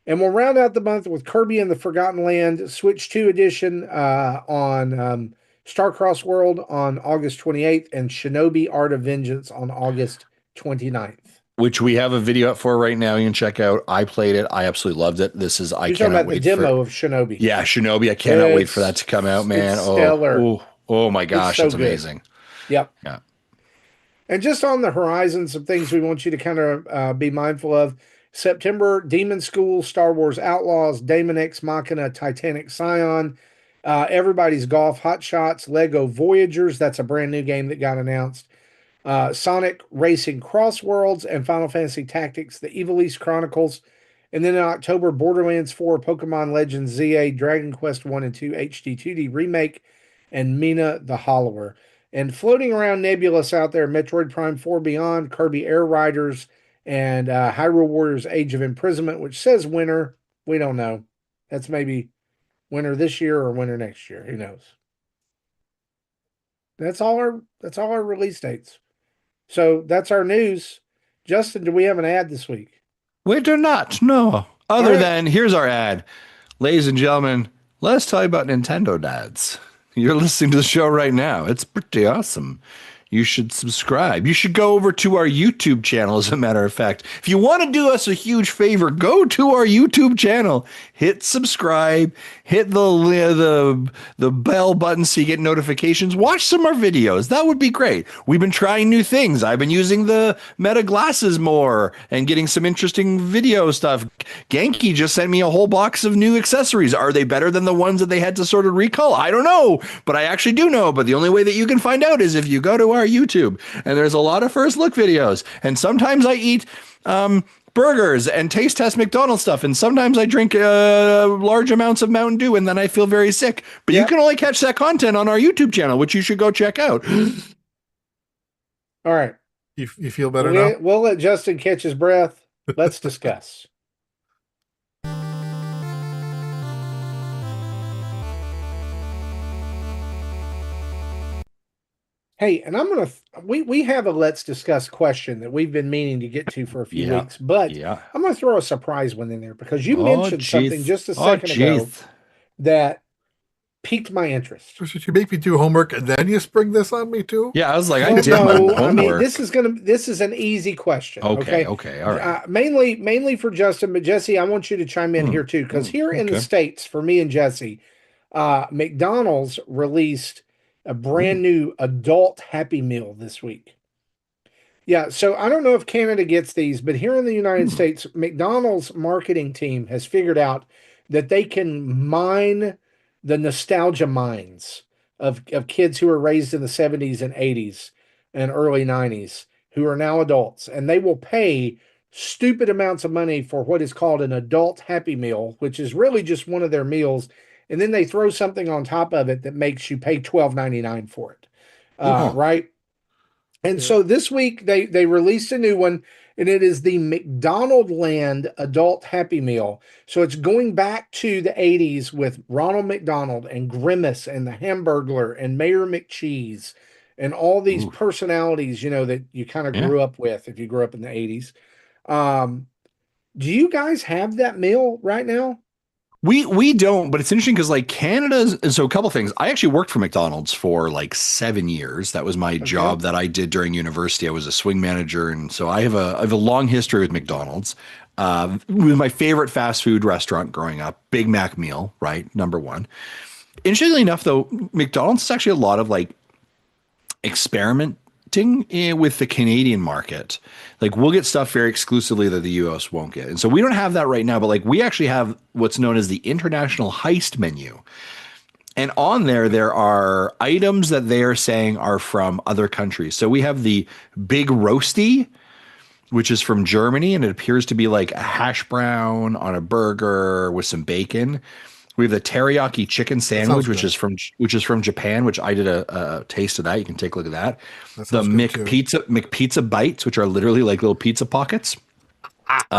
And we'll round out the month with Kirby and the Forgotten Land Switch 2 edition on Starcross World on August 28th and Shinobi Art of Vengeance on August 29th. Which we have a video up for right now. You can check out. I played it. I absolutely loved it. You're talking about the demo of Shinobi. Yeah, Shinobi. I cannot wait for that to come out, man. Oh my gosh, it's amazing. Yep. Yeah. And just on the horizon, some things we want you to kind of be mindful of. September, Demon School, Star Wars Outlaws, Daemon X Machina, Titanic Scion, Everybody's Golf, Hot Shots, Lego Voyagers. That's a brand new game that got announced. Sonic Racing Crossworlds, and Final Fantasy Tactics, the Evilise Chronicles. And then in October, Borderlands 4, Pokemon Legends ZA, Dragon Quest 1 and 2 HD 2D Remake, and Mina the Hollower. And floating around nebulous out there, Metroid Prime 4 Beyond, Kirby Air Riders, and Hyrule Warriors Age of Imprisonment, which says winter. We don't know. That's maybe winter this year or winter next year. Who knows? That's all our release dates. So that's our news. Justin, do we have an ad this week? We do not, no. Other than, here's our ad. Ladies and gentlemen, let's tell you about Nintendo Dads. You're listening to the show right now. It's pretty awesome. You should subscribe. You should go over to our YouTube channel, as a matter of fact. If you want to do us a huge favor, go to our YouTube channel, hit subscribe, hit the bell button so you get notifications. Watch some of our videos. That would be great. We've been trying new things. I've been using the Meta glasses more and getting some interesting video stuff. Genki just sent me a whole box of new accessories. Are they better than the ones that they had to sort of recall? I don't know, but I actually do know. But the only way that you can find out is if you go to our YouTube, and there's a lot of first look videos, and sometimes I eat burgers and taste test McDonald's stuff, and sometimes I drink large amounts of Mountain Dew, and then I feel very sick. But you can only catch that content on our YouTube channel, which you should go check out. All right. You feel better now? We'll let Justin catch his breath. Let's discuss. Hey, and I'm going to, we have a let's discuss question that we've been meaning to get to for a few weeks, but I'm going to throw a surprise one in there because you mentioned something just a second ago that piqued my interest. So you make me do homework and then you spring this on me too? Yeah, I was like, I did my homework. I mean, this is an easy question. Okay, all right. Mainly for Justin, but Jesse, I want you to chime in here too, because here in the States, for me and Jesse, McDonald's released a brand new adult Happy Meal this week. Yeah, so I don't know if Canada gets these, but here in the United States, McDonald's marketing team has figured out that they can mine the nostalgia mines of kids who were raised in the 70s and 80s and early 90s who are now adults, and they will pay stupid amounts of money for what is called an adult Happy Meal, which is really just one of their meals, and then they throw something on top of it that makes you pay $12.99 for it. Oh, Right? And Yeah. so this week they released a new one, and it is the McDonald Land Adult Happy Meal. So it's going back to the 80s with Ronald McDonald and Grimace and the Hamburglar and Mayor McCheese and all these ooh, personalities, that you kind of yeah. grew up with if you grew up in the 80s. Um, do you guys have that meal right now? We don't, but it's interesting because like Canada's, and so a couple things. I actually worked for McDonald's for like 7 years. That was my Okay. job that I did during university. I was a swing manager, and so I have a long history with McDonald's. With my favorite fast food restaurant growing up, Big Mac meal, right, number one. Interestingly enough, though, McDonald's is actually a lot of like experimenting with the Canadian market. Like we'll get stuff very exclusively that the US won't get. And so we don't have that right now, but like we actually have what's known as the International Heist menu. And on there are items that they are saying are from other countries. So we have the Big Roasty, which is from Germany, and it appears to be like a hash brown on a burger with some bacon. We have the teriyaki chicken That sounds sandwich, which good. is from Japan, which I did a taste of that. You can take a look at that. That The sounds good too. McPizza bites, which are literally like little pizza pockets,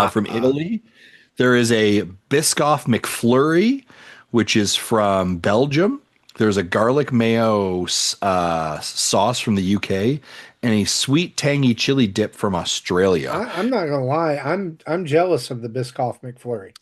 from Italy. There is a Biscoff McFlurry, which is from Belgium. There's a garlic mayo sauce from the UK, and a sweet tangy chili dip from Australia. I'm not gonna lie, I'm jealous of the Biscoff McFlurry.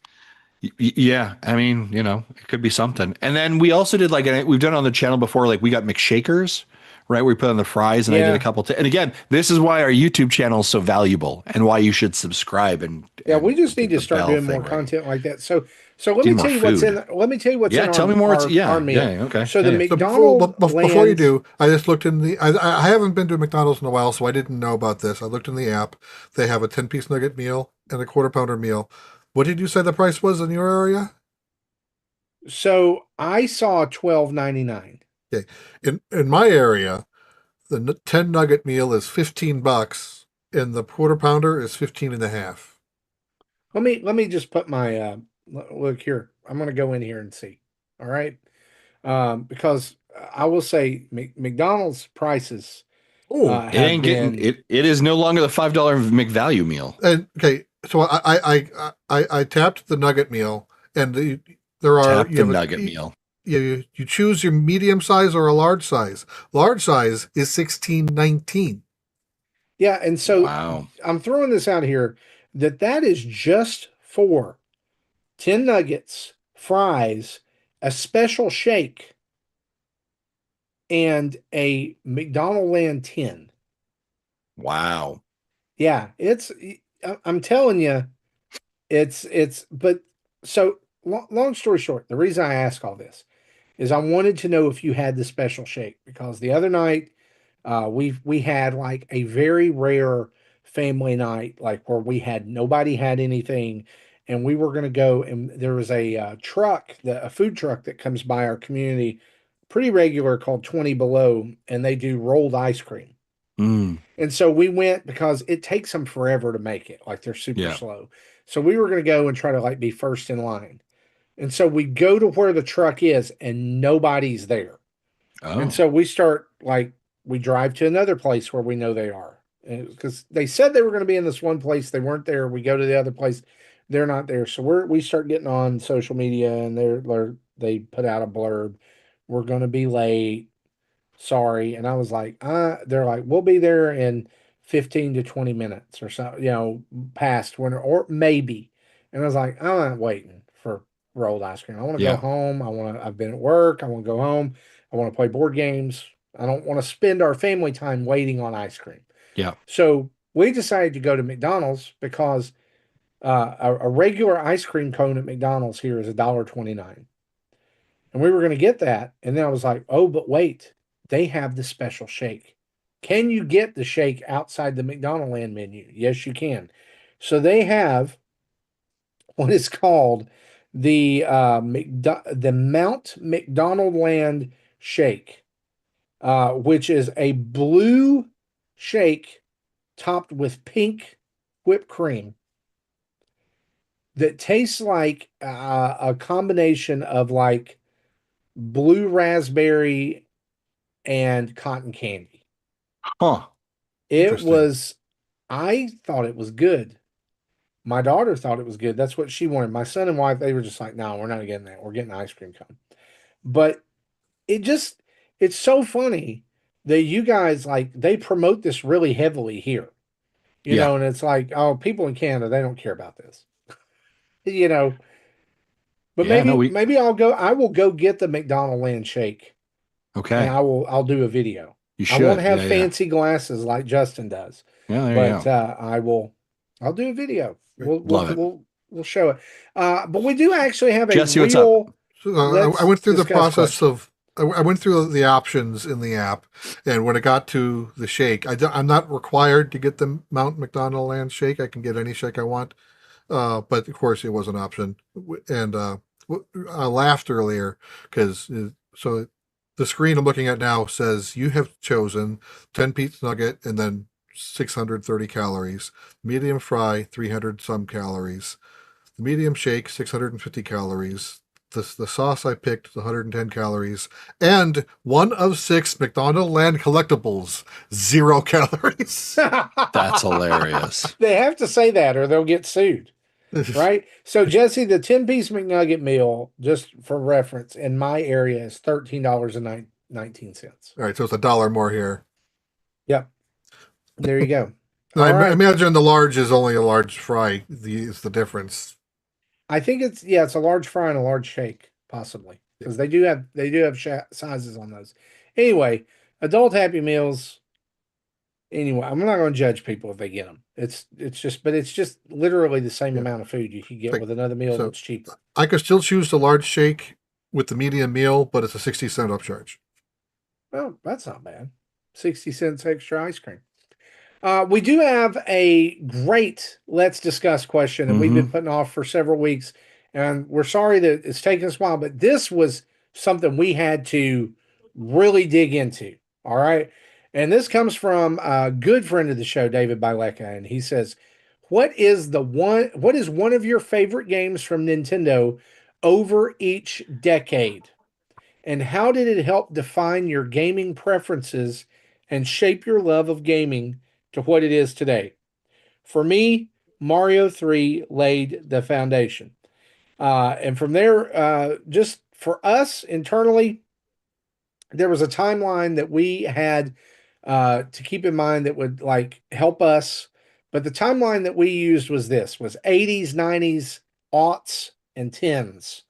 Yeah, I mean, it could be something. And then we also did like, and we've done it on the channel before, like we got McShakers, right? We put on the fries, and I did a Yeah, couple. And again, this is why our YouTube channel is so valuable, and why you should subscribe and yeah, we just need get to the start bell doing thing more right. content like that. So let Do me more tell you what's food. in. Let me tell you what's Yeah, in tell me more. It's our yeah, meal. yeah, okay, So yeah, the yeah. So before McDonald before you Lands. do, I just looked in the. I haven't been to McDonald's in a while, so I didn't know about this. I looked in the app. They have a 10-piece nugget meal and a quarter pounder meal. What did you say the price was in your area? So I saw 12.99. Okay, in my area, the 10 nugget meal is $15, and the quarter pounder is 15 and a half. Let me just put my look here. I'm gonna go in here and see. All right, because I will say McDonald's prices Oh, It have ain't getting been. it. It is no longer the $5 McValue meal. and okay, so I tapped the nugget meal, and there are Tap you the have nugget a meal. you choose your medium size or a large size. Large size is 16.19. Yeah, and so Wow. I'm throwing this out here that is just for 10 nuggets, fries, a special shake, and a McDonald Land 10. Wow. Yeah, I'm telling you, but so long story short, the reason I ask all this is I wanted to know if you had the special shake because the other night we had like a very rare family night, like where we had nobody had anything, and we were going to go, and there was a a food truck that comes by our community pretty regular called 20 Below, and they do rolled ice cream. Mm, And so we went because it takes them forever to make it, like they're super yeah. slow. So we were going to go and try to like be first in line. And so we go to where the truck is and nobody's there. And Oh. so we drive to another place where we know they are. Because they said they were going to be in this one place, they weren't there. We go to the other place, they're not there. So we start getting on social media, and they put out a blurb. We're going to be late. Sorry. And I was like, they're like, we'll be there in 15 to 20 minutes or so, past when, or maybe. And I was like, I'm not waiting for rolled ice cream. I want to go Yeah. home. I've been at work. I want to go home. I want to play board games. I don't want to spend our family time waiting on ice cream. Yeah. So we decided to go to McDonald's because a regular ice cream cone at McDonald's here is $1.29. And we were going to get that. And then I was like, oh, but wait, they have the special shake. Can you get the shake outside the McDonald Land menu? Yes, you can. So they have what is called the Mount McDonald Land Shake, which is a blue shake topped with pink whipped cream. that tastes like a combination of like blue raspberry and cotton candy. Huh. It Interesting. was, I thought it was good. My daughter thought it was good. That's what she wanted. My son and wife, they were just like, no, we're not getting that. We're getting ice cream cone. But it just, it's so funny that you guys like, they promote this really heavily here, Yeah. and it's like, oh, people in Canada, they don't care about this, you know. But Yeah. No, maybe I will go get the McDonald Land Shake and okay. I'll do a video. You I won't should. have Yeah. Yeah. fancy glasses like Justin does, Yeah. There you but go. I'll do a video. Great. Love it. We'll show it. But we do actually have a Jesse, what's up? real So, I let's went through the discuss process question. of. I went through the options in the app, and when it got to the shake, I'm not required to get the Mount McDonald Land Shake. I can get any shake I want, but of course it was an option. And I laughed earlier because so the screen I'm looking at now says you have chosen 10-piece nugget and then 630 calories, medium fry 300 some calories, the medium shake 650 calories. The sauce I picked is 110 calories, and one of 6 McDonald Land collectibles, 0 calories. That's hilarious. They have to say that or they'll get sued, right? So Jesse, the 10-piece McNugget meal, just for reference, in my area is $13.19. All right, so it's $1 more here. Yep. There you go. I All right. imagine the large is only a large fry. Is the difference. I think it's a large fry and a large shake, possibly. Because they do have sizes on those. Anyway, adult Happy Meals. Anyway, I'm not going to judge people if they get them. It's just literally the same Yeah. amount of food you could get Like, with another meal so that's cheaper. I could still choose the large shake with the medium meal, but it's a 60-cent upcharge. Well, that's not bad. 60 cents extra ice cream. We do have a great let's discuss question that we've been Hmm. putting off for several weeks, and we're sorry that it's taken us a while, but this was something we had to really dig into. All right. And this comes from a good friend of the show, David Bileka, and he says, what is one of your favorite games from Nintendo over each decade? And how did it help define your gaming preferences and shape your love of gaming to what it is today? For me, Mario 3 laid the foundation. And from there, just for us internally, there was a timeline that we had to keep in mind that would like help us. But the timeline that we used was 80s, 90s, aughts, and tens.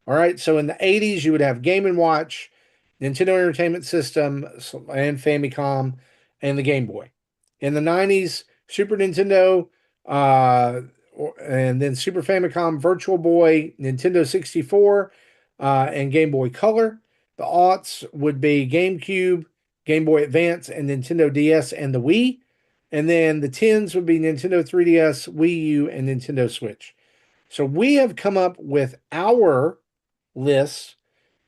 All right. So in the 80s, you would have Game and Watch, Nintendo Entertainment System, and Famicom, and the Game Boy. In the 90s, Super Nintendo, and then Super Famicom, Virtual Boy, Nintendo 64, and Game Boy Color. The aughts would be GameCube, Game Boy Advance, and Nintendo DS and the Wii. And then the tens would be Nintendo 3DS, Wii U, and Nintendo Switch. So we have come up with our lists.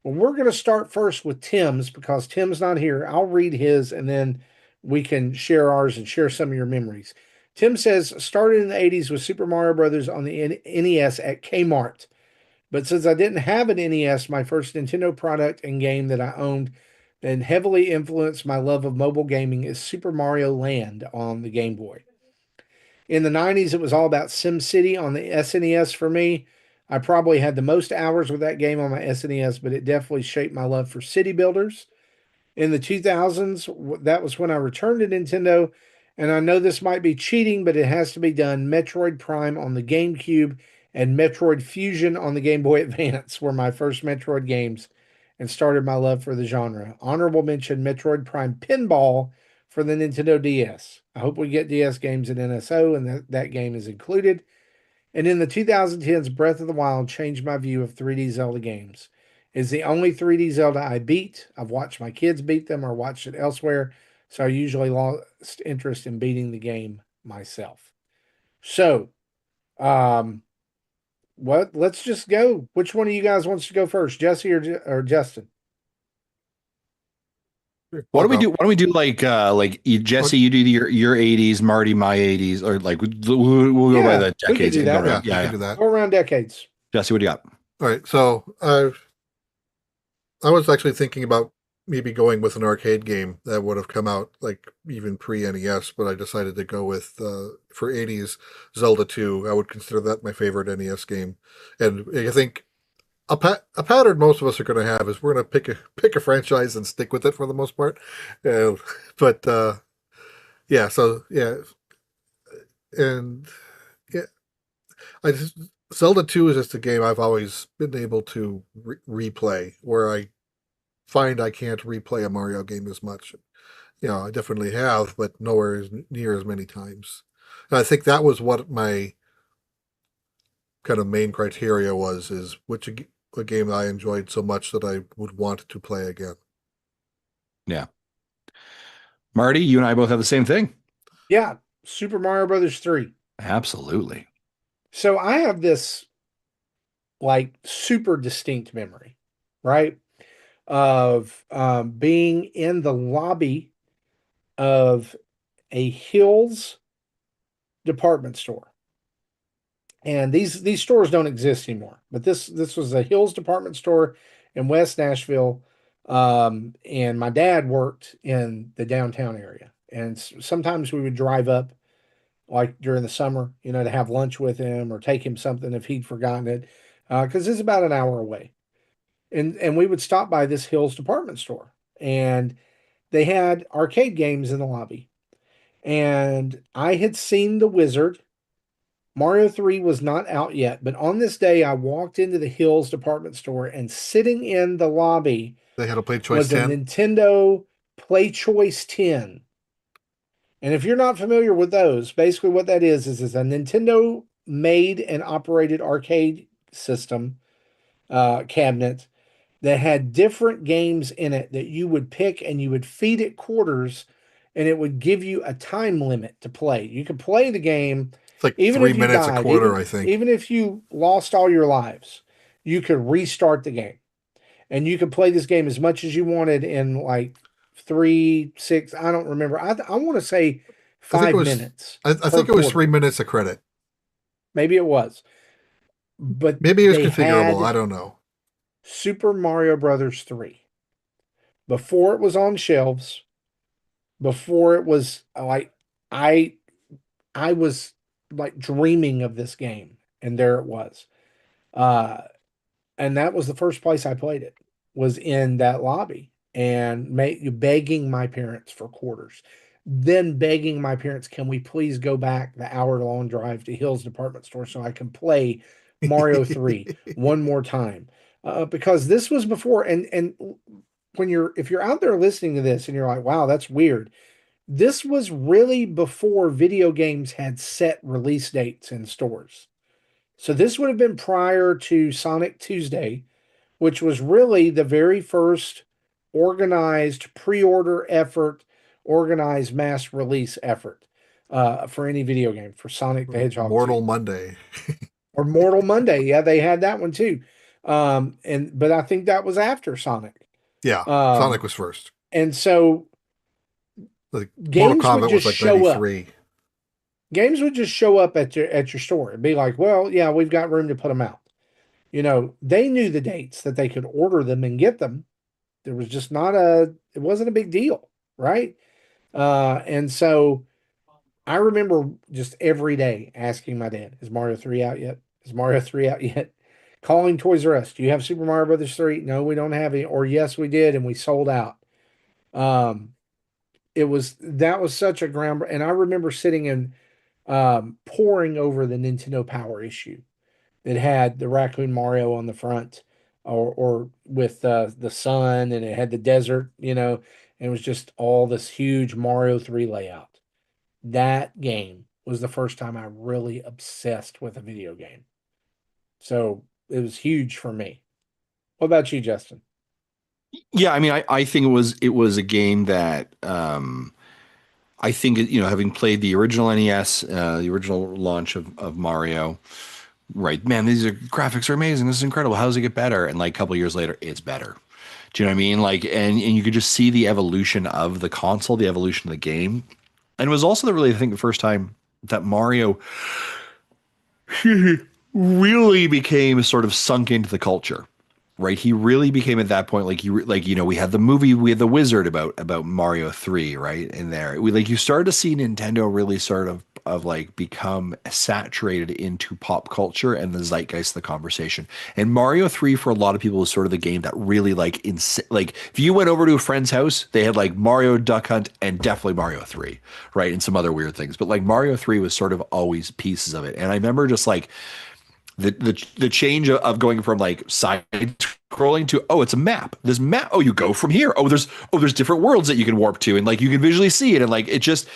Well, we're going to start first with Tim's because Tim's not here. I'll read his and then we can share ours and share some of your memories. Tim says, started in the 80s with Super Mario Brothers on the NES at Kmart. But since I didn't have an NES, my first Nintendo product and game that I owned and heavily influenced my love of mobile gaming is Super Mario Land on the Game Boy. In the 90s, it was all about SimCity on the SNES for me. I probably had the most hours with that game on my SNES, but it definitely shaped my love for city builders. In the 2000s, that was when I returned to Nintendo, and I know this might be cheating, but it has to be done. Metroid Prime on the GameCube and Metroid Fusion on the Game Boy Advance were my first Metroid games and started my love for the genre. Honorable mention Metroid Prime Pinball for the Nintendo DS. I hope we get DS games in NSO and that game is included. And in the 2010s, Breath of the Wild changed my view of 3D Zelda games. It's the only 3D Zelda I beat. I've watched my kids beat them or watched it elsewhere, so I usually lost interest in beating the game myself. So, um, let's just go. Which one of you guys wants to go first, Jesse or Justin? Why I'll don't we go. do? Why don't we do like Jesse? You do your '80s, Marty my '80s, or like we'll go by Yeah, the we could decades do and go that. Yeah, around. we Yeah, can yeah. do that. Go around decades. Jesse, what do you got? All right. So I was actually thinking about maybe going with an arcade game that would have come out like even pre NES, but I decided to go with for '80s Zelda 2. I would consider that my favorite NES game, and I think a pattern most of us are going to have is we're going to pick a franchise and stick with it for the most part. Uh, but yeah, so yeah, and yeah, I just Zelda 2 is just a game I've always been able to replay, where I find I can't replay a Mario game as much. I definitely have, but nowhere near as many times. And I think that was what my kind of main criteria was: is a game I enjoyed so much that I would want to play again. Yeah, Marty, you and I both have the same thing. Yeah, Super Mario Brothers 3. Absolutely. So I have this like super distinct memory, right? Of being in the lobby of a Hills department store. And these stores don't exist anymore. But this was a Hills department store in West Nashville. And my dad worked in the downtown area. And sometimes we would drive up like during the summer, to have lunch with him or take him something if he'd forgotten it. Because it's about an hour away. And we would stop by this Hills department store. And they had arcade games in the lobby. And I had seen The Wizard. Mario 3 was not out yet, but on this day, I walked into the Hills department store and sitting in the lobby They had a Play Choice was a 10. Nintendo Play Choice 10. And if you're not familiar with those, basically what that is a Nintendo made and operated arcade system cabinet that had different games in it that you would pick and you would feed it quarters and it would give you a time limit to play. You could play the game It's like even three if you minutes a died, quarter, I think. even if you lost all your lives, you could restart the game. And you could play this game as much as you wanted in like 3, 6, I don't remember. I want to say I think it 5 was. minutes I per think it was quarter. 3 minutes of credit. Maybe it was. But Maybe it was they configurable. I had don't know. Super Mario Brothers 3 before it was on shelves, before it was like I I was like dreaming of this game and there it was. Uh and that was the first place I played it was in that lobby and begging my parents for quarters. Then begging my parents, can we please go back the hour-long drive to Hills department store so I can play Mario 3 one more time? Because this was before, and when if you're out there listening to this and you're like, wow, that's weird. This was really before video games had set release dates in stores. So this would have been prior to Sonic Tuesday, which was really the very first organized pre-order effort, organized mass release effort for any video game for Sonic the Hedgehog Mortal 2 Monday. or Mortal Monday. Yeah, they had that one too. But I think that was after Sonic. Yeah, Sonic Um, was first. and so Like Mortal games would Kombat was just like show up. '93. Games would just show up at your store and be like, well, yeah, we've got room to put them out. They knew the dates that they could order them and get them. There was just it wasn't a big deal, right? And so I remember just every day asking my dad, is Mario 3 out yet? Is Mario 3 out yet? Calling Toys R Us, do you have Super Mario Brothers 3? No, we don't have any. Or yes, we did, and we sold out. Um, that was such a ground, and I remember sitting and poring over the Nintendo Power issue that had the Raccoon Mario on the front, or with the sun, and it had the desert, and it was just all this huge Mario 3 layout. That game was the first time I really obsessed with a video game. So it was huge for me. What about you, Justin? Yeah, I mean, I think it was a game that I think having played the original NES, the original launch of Mario, right? Man, these graphics are amazing. This is incredible. How does it get better? And like a couple years later, it's better. Do you know what I mean? Like, and you could just see the evolution of the console, the evolution of the game. And it was also I think, the first time that Mario really became sort of sunk into the culture, right? He really became at that point like we had the movie, we had the Wizard about Mario 3, right? In there, we like you started to see Nintendo really sort of like become saturated into pop culture and the zeitgeist of the conversation. And Mario 3 for a lot of people was sort of the game that really like if you went over to a friend's house, they had like Mario Duck Hunt and definitely Mario 3, right? And some other weird things. But like Mario 3 was sort of always pieces of it. And I remember just like the change of going from like side scrolling to, oh, it's a map. This map, oh, you go from here. There's different worlds that you can warp to, and like you can visually see it, and like it just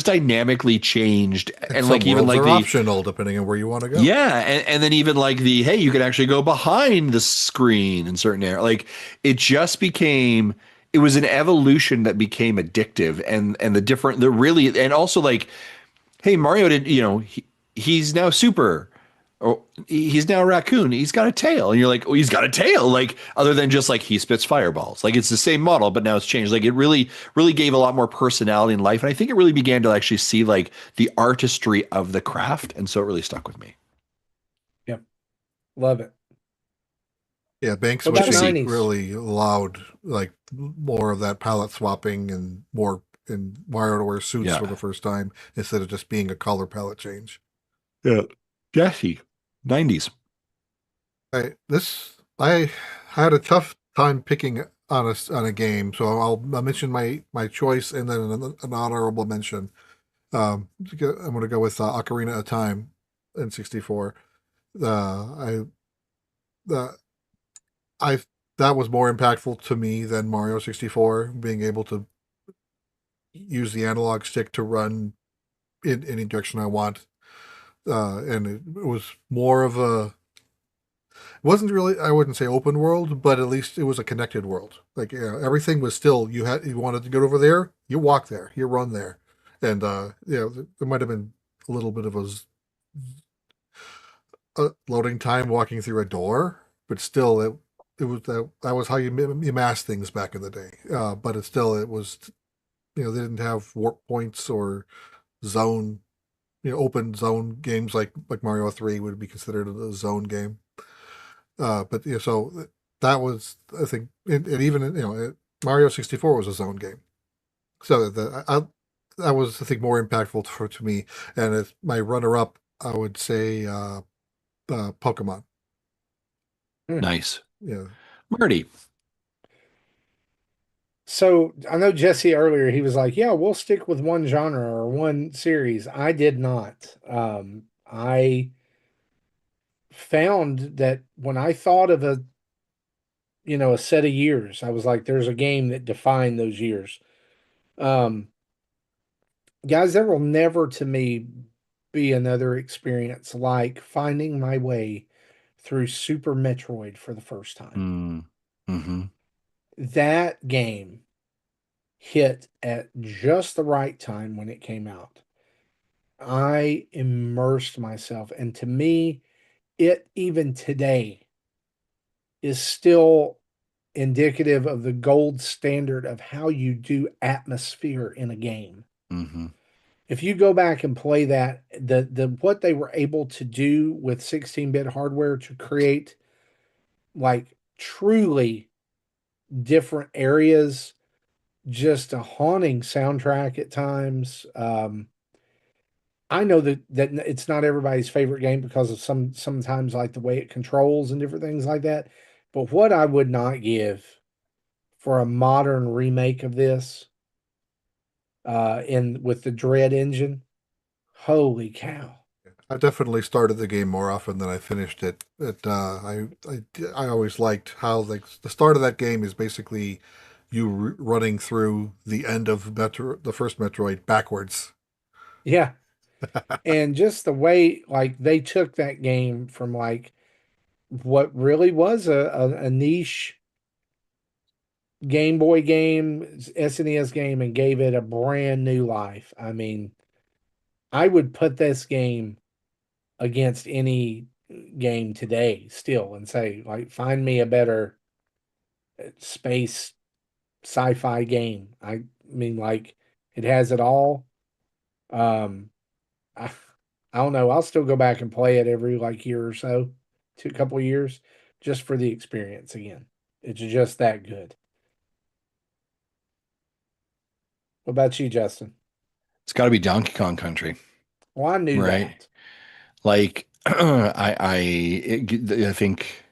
dynamically changed. And And some like even worlds like are the optional depending on where you want to go. yeah, and then even like the, hey, you can actually go behind the screen in certain areas. Like it just became, it was an evolution that became addictive, and the really, and also like, hey, Mario did, he's now super. Oh, he's now a raccoon. He's got a tail. And you're like, oh, he's got a tail. Like, other than just like he spits fireballs. Like, it's the same model, but now it's changed. Like, it really, really gave a lot more personality in life. And I think it really began to actually see like the artistry of the craft. And so it really stuck with me. Yep. Love it. Yeah, bank What about Interesting. switching 90s? really allowed like more of that palette swapping and more in Mario to wear suits Yeah. for the first time instead of just being a color palette change. Yeah. Jesse, 90s. I had a tough time picking on a game, so I'll mention my choice and then an honorable mention. I'm going to go with Ocarina of Time in '64. I the I That was more impactful to me than Mario 64, being able to use the analog stick to run in any direction I want. And it was more of a, it wasn't really, I wouldn't say open world, but at least it was a connected world. Like, everything was still, you wanted to go over there, you walk there, you run there. And, there might have been a little bit of a loading time walking through a door, but still it was that was how you mass things back in the day. But it was, they didn't have warp points or zone, open zone games like Mario 3 would be considered a zone game. But so that was, I think, and even Mario 64 was a zone game. So that was, I think, more impactful to me. And as my runner up, I would say Pokemon. Hmm. Nice. Yeah. Marty. So I know Jesse earlier, he was like, yeah, we'll stick with one genre or one series. I did not. I found that when I thought of a set of years, I was like, there's a game that defined those years. Um, Guys, there will never to me be another experience like finding my way through Super Metroid for the first time. Mm. Mm-hmm. That game hit at just the right time when it came out. I immersed myself, and to me, it even today is still indicative of the gold standard of how you do atmosphere in a game. Mm-hmm. If you go back and play that, the what they were able to do with 16-bit hardware to create like truly different areas, just a haunting soundtrack at times. I know that it's not everybody's favorite game because of sometimes like the way it controls and different things like that. But what I would not give for a modern remake of this, in with the Dread engine, holy cow! I definitely started the game more often than I finished it. I always liked how the start of that game is basically you running through the end of the first Metroid backwards. Yeah, and just the way like they took that game from like what really was a niche Game Boy game, SNES game, and gave it a brand new life. I mean, I would put this game against any game today still and say, like, find me a better space sci-fi game. I mean, like it has it all. Um, I, I don't know. I'll still go back and play it every like year or so, two couple of years, just for the experience again. It's just that good. What about you, Justin? It's got to be Donkey Kong Country, Well, I knew right? that. Like I think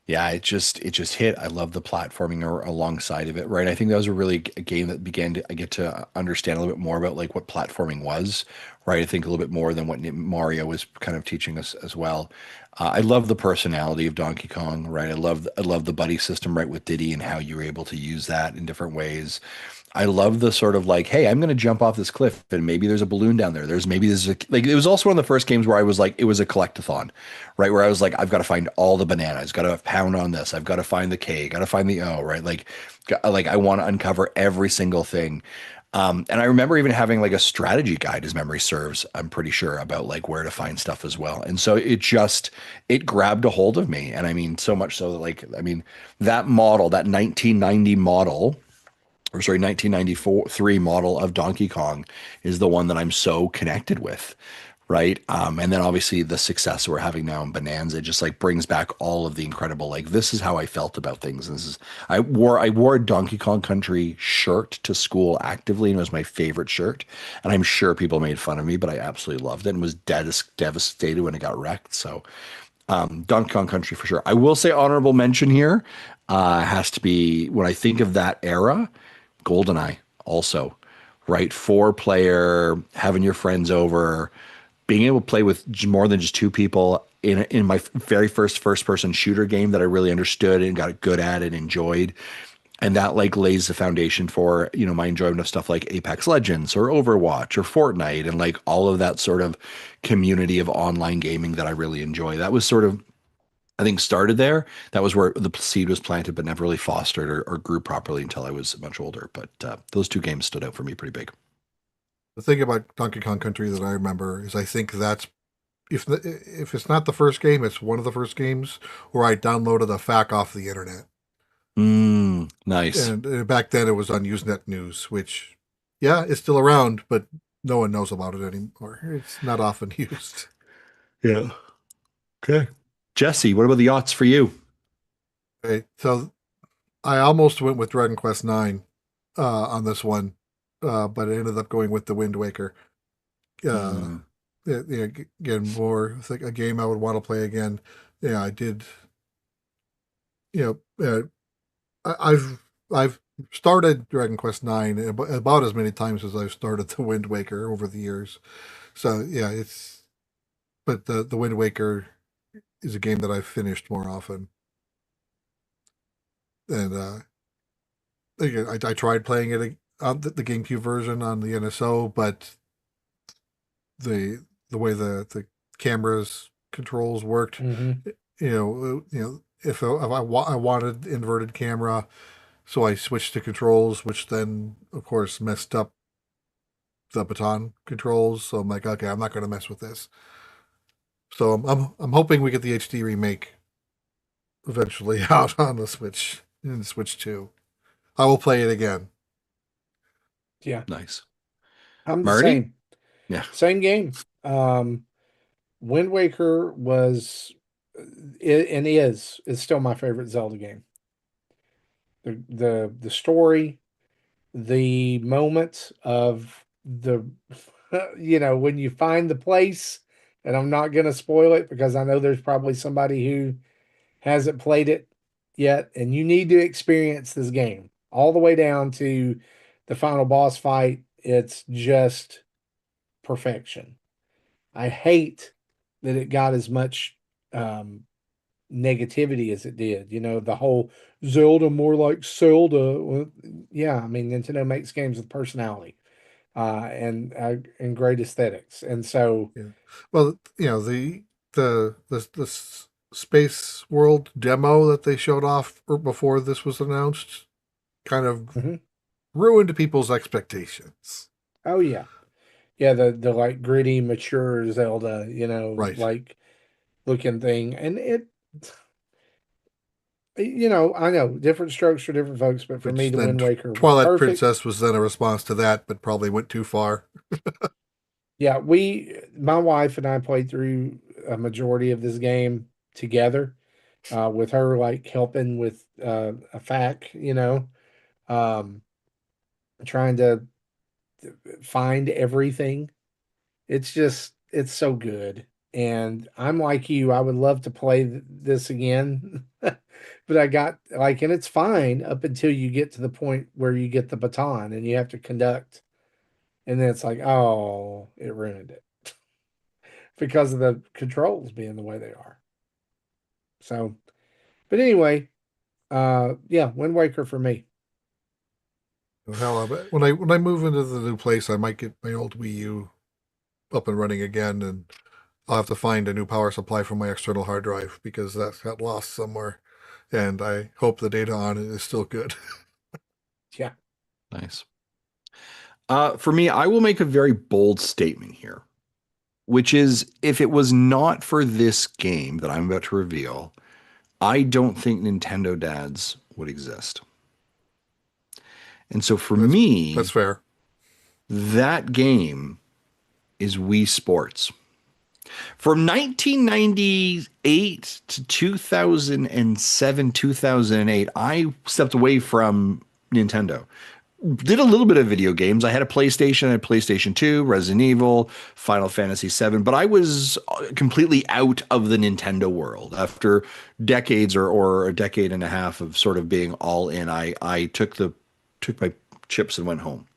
yeah, it just hit. I love the platforming alongside of it, right? I think that was a really a game that began to I get to understand a little bit more about like what platforming was, right? I think a little bit more than what Mario was kind of teaching us as well. I love the personality of Donkey Kong, right? I love the buddy system, right, with Diddy and how you were able to use that in different ways. I love the sort of like, hey, I'm going to jump off this cliff and maybe there's a balloon down there. There's maybe there's a like it was also one of the first games where I was like, it was a collectathon, right? Where I was like, I've got to find all the bananas, got to pound on this, I've got to find the K, got to find the O, right? Like I want to uncover every single thing. And I remember even having like a strategy guide, as memory serves, I'm pretty sure about like where to find stuff as well. And so it grabbed a hold of me. And I mean, so much so that like, I mean, that model, that 1990 model or sorry, 1994 3 model of Donkey Kong is the one that I'm so connected with, right? And then obviously the success we're having now in Bonanza just like brings back all of the incredible like this is how I felt about things. This is I wore a Donkey Kong Country shirt to school actively, and it was my favorite shirt. And I'm sure people made fun of me, but I absolutely loved it and was devastated when it got wrecked. So Donkey Kong Country for sure. I will say honorable mention here has to be when I think of that era. GoldenEye also, right? Four player, having your friends over, being able to play with more than just two people in my very first person shooter game that I really understood and got good at and enjoyed. And that like lays the foundation for, my enjoyment of stuff like Apex Legends or Overwatch or Fortnite and like all of that sort of community of online gaming that I really enjoy. That was sort of I think started there. That was where the seed was planted, but never really fostered or grew properly until I was much older. But those two games stood out for me pretty big. The thing about Donkey Kong Country that I remember is I think that's if it's not the first game, it's one of the first games where I downloaded a FAQ off the internet. Nice. And back then it was on Usenet News, which, yeah, it's still around, but no one knows about it anymore. It's not often used. Yeah. Okay. Jesse, what about the yachts for you? Right. So I almost went with Dragon Quest Nine on this one, but I ended up going with the Wind Waker. Uh, Mm, again, more like a game I would want to play again. Yeah, I did. I've started Dragon Quest Nine about as many times as I've started the Wind Waker over the years. So yeah, but the Wind Waker is a game that I've finished more often. And again, I tried playing it on the GameCube version on the NSO, but the way the cameras controls worked, Hmm. if I wanted inverted camera, so I switched to controls, which then of course messed up the baton controls. So I'm like, okay, I'm not going to mess with this. So I'm hoping we get the HD remake eventually out on the Switch in the Switch 2. I will play it again. Yeah, nice. I'm the Marty? same. Yeah. Same game. Wind Waker was and is still my favorite Zelda game. The story, the moment of the when you find the place, and I'm not going to spoil it because I know there's probably somebody who hasn't played it yet, and you need to experience this game all the way down to the final boss fight. It's just perfection. I hate that it got as much um, negativity as it did. The whole Zelda more like Zelda. Well, yeah, I mean Nintendo makes games with personality and great aesthetics, and so Yeah. Well, the space world demo that they showed off before this was announced kind of mhm. ruined people's expectations. Oh yeah, yeah, the like gritty, mature Zelda, Right. like looking thing, and I know different strokes for different folks, but for me, Which the then Wind Waker was Twilight perfect. Princess was then a response to that, but probably went too far. Yeah, my wife and I played through a majority of this game together, with her like helping with a fac, um, trying to find everything. It's so good. And I'm like you, I would love to play this again. But I got like, and it's fine up until you get to the point where you get the baton and you have to conduct. And then it's like, oh, it ruined it because of the controls being the way they are. So, but anyway, yeah, Wind Waker for me. Hell, when I move into the new place, I might get my old Wii U up and running again, and I'll have to find a new power supply for my external hard drive because that got lost somewhere, and I hope the data on it is still good. Yeah. Nice. For me, I will make a very bold statement here, which is if it was not for this game that I'm about to reveal, I don't think Nintendo Dads would exist. And so for That's that's me, fair. that game is Wii Sports. From 1998 to 2007, 2008, I stepped away from Nintendo. Did a little bit of video games. I had a PlayStation, I had PlayStation 2, Resident Evil, Final Fantasy 7, but I was completely out of the Nintendo world. After decades or a decade and a half of sort of being all in, I took my chips and went home.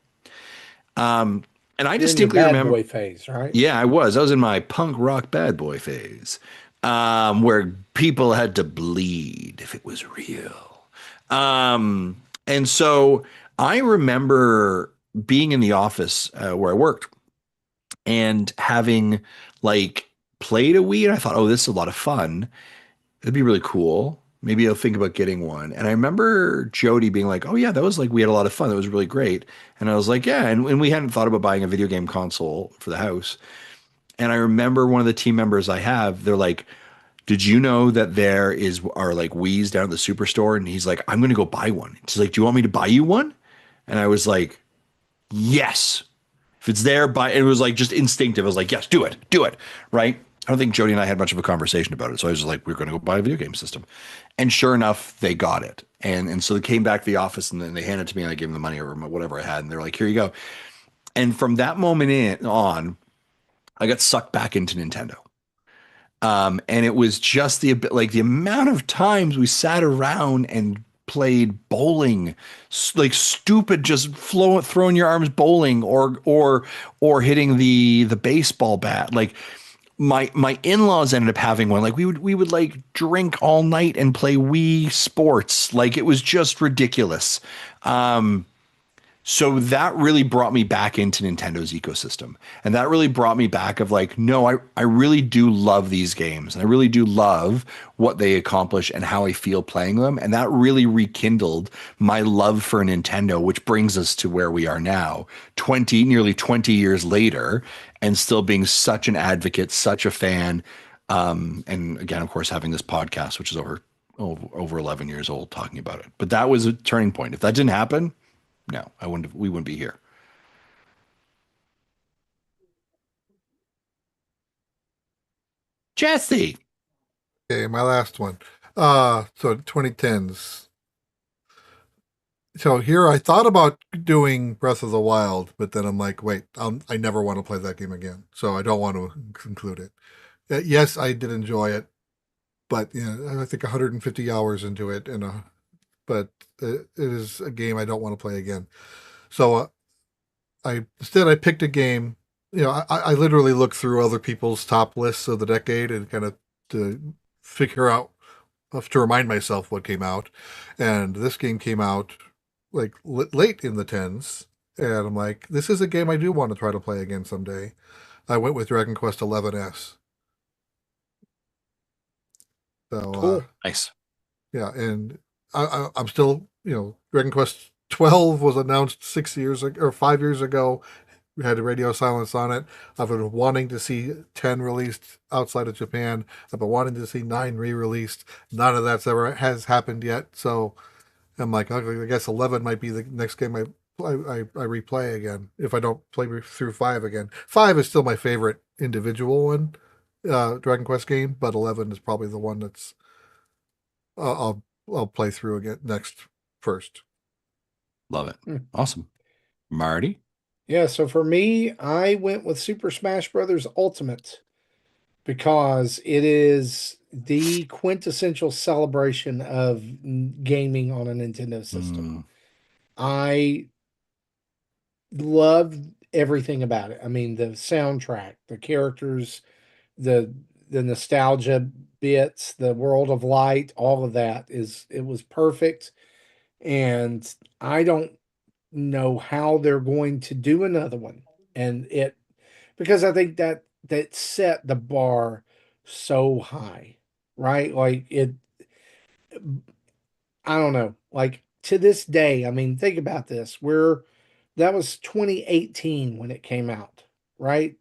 And I You're in your distinctly bad remember, boy phase, right? yeah, I was. I was in my punk rock bad boy phase, where people had to bleed if it was real. And so I remember being in the office where I worked and having like played a Wii, and I thought, oh, this is a lot of fun. It'd be really cool. Maybe I'll think about getting one. And I remember Jody being like, oh, yeah, that was like, we had a lot of fun. That was really great. And I was like, yeah. And we hadn't thought about buying a video game console for the house. And I remember one of the team members I have, they're like, did you know that there are like Wii's down at the superstore? And he's like, I'm going to go buy one. He's like, do you want me to buy you one? And I was like, yes. If it's there, buy. It was like just instinctive. I was like, yes, do it, do it. Right. I don't think Jody and I had much of a conversation about it. So I was just like, we're going to go buy a video game system. And sure enough, they got it. And so they came back to the office and then they handed it to me and I gave them the money or whatever I had. And they're like, here you go. And from that moment on, I got sucked back into Nintendo. And it was just the amount of times we sat around and played bowling, like stupid, just throwing your arms bowling or hitting the baseball bat. Like my in-laws ended up having one. Like we would like drink all night and play Wii Sports. Like it was just ridiculous. So that really brought me back into Nintendo's ecosystem. And that really brought me back of like, no, I really do love these games. And I really do love what they accomplish and how I feel playing them. And that really rekindled my love for Nintendo, which brings us to where we are now, nearly 20 years later, and still being such an advocate, such a fan. And again, of course, having this podcast, which is over 11 years old, talking about it. But that was a turning point. If that didn't happen, no, I wouldn't. We wouldn't be here. Jesse. Okay, my last one. So 2010s. So here I thought about doing Breath of the Wild, but then I'm like, wait, I never want to play that game again. So I don't want to include it. Yes, I did enjoy it, but I think 150 hours into it, but it is a game I don't want to play again. So I picked a game. I literally looked through other people's top lists of the decade and kind of to figure out to remind myself what came out, and this game came out like late in the tens, and I'm like, this is a game I do want to try to play again someday. I went with Dragon Quest XI-S. So Cool. Nice. yeah, and I'm still Dragon Quest 12 was announced 6 years ago or 5 years ago. had radio silence on it. I've been wanting to see 10 released outside of Japan. I've been wanting to see 9 re-released. None of that's ever has happened yet. So I'm like, okay, I guess 11 might be the next game I replay again if I don't play through 5 again. 5 is still my favorite individual one, Dragon Quest game, but 11 is probably the one that's I'll play through again first. Love it. Awesome. Marty? Yeah, so for me, I went with Super Smash Brothers Ultimate because it is the quintessential celebration of gaming on a Nintendo system. I loved everything about it. I mean, the soundtrack, the characters, the nostalgia bits, the world of light, all of that it was perfect. And I don't know how they're going to do another one. And it because I think that set the bar so high, right? Like I don't know. Like to this day, I mean, think about this. That was 2018 when it came out, right?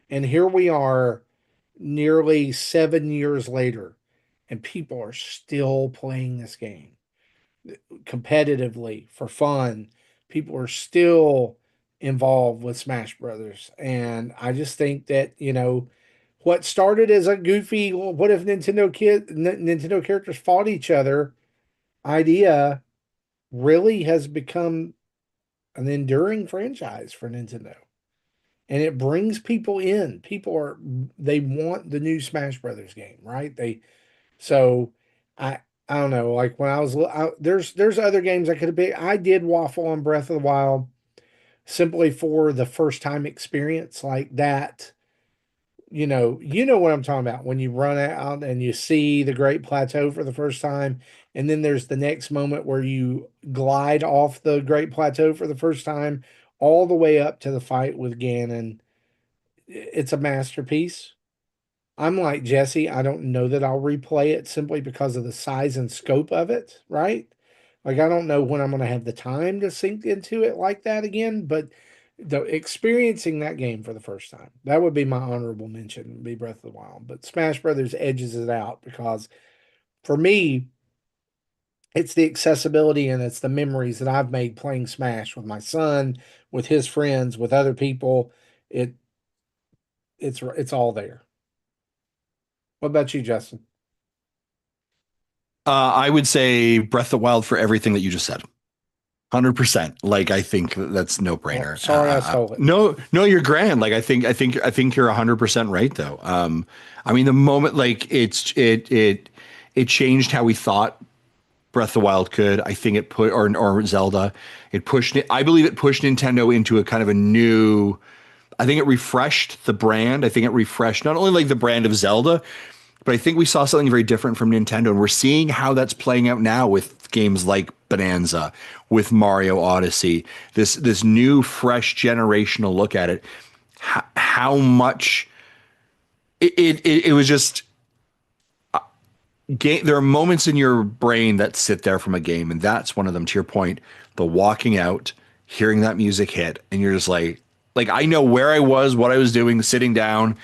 And here we are nearly 7 years later, and people are still playing this game competitively for fun. People are still involved with Smash Brothers. And I just think that, what started as a goofy, well, what if Nintendo characters fought each other idea really has become an enduring franchise for Nintendo. And it brings people in. They want the new Smash Brothers game, right? So I I don't know. Like when there's other games I could have been. I did waffle on Breath of the Wild simply for the first time experience like that. You know what I'm talking about when you run out and you see the Great Plateau for the first time, and then there's the next moment where you glide off the Great Plateau for the first time, all the way up to the fight with Ganon. It's a masterpiece. I'm like Jesse. I don't know that I'll replay it simply because of the size and scope of it, right? Like I don't know when I'm going to have the time to sink into it like that again, but experiencing that game for the first time, that would be my honorable mention, be Breath of the Wild. But Smash Brothers edges it out because for me, it's the accessibility and it's the memories that I've made playing Smash with my son, with his friends, with other people. It it's all there. What about you, Justin? I would say Breath of the Wild for everything that you just said. 100%. Like I think that's no Oh, brainer. sorry, I stole it. No, you're grand. Like I think you're 100% right though. I mean the moment like it changed how we thought Breath of the Wild could. I think it put or Zelda. It pushed it. I believe it pushed Nintendo into a kind of a new. I think it refreshed the brand. I think it refreshed not only like the brand of Zelda, but I think we saw something very different from Nintendo, and we're seeing how that's playing out now with games like Bananza, with Mario Odyssey. This new, fresh, generational look at it. How much it was just. There are moments in your brain that sit there from a game, and that's one of them. To your point, the walking out, hearing that music hit, and you're just like I know where I was, what I was doing, sitting down,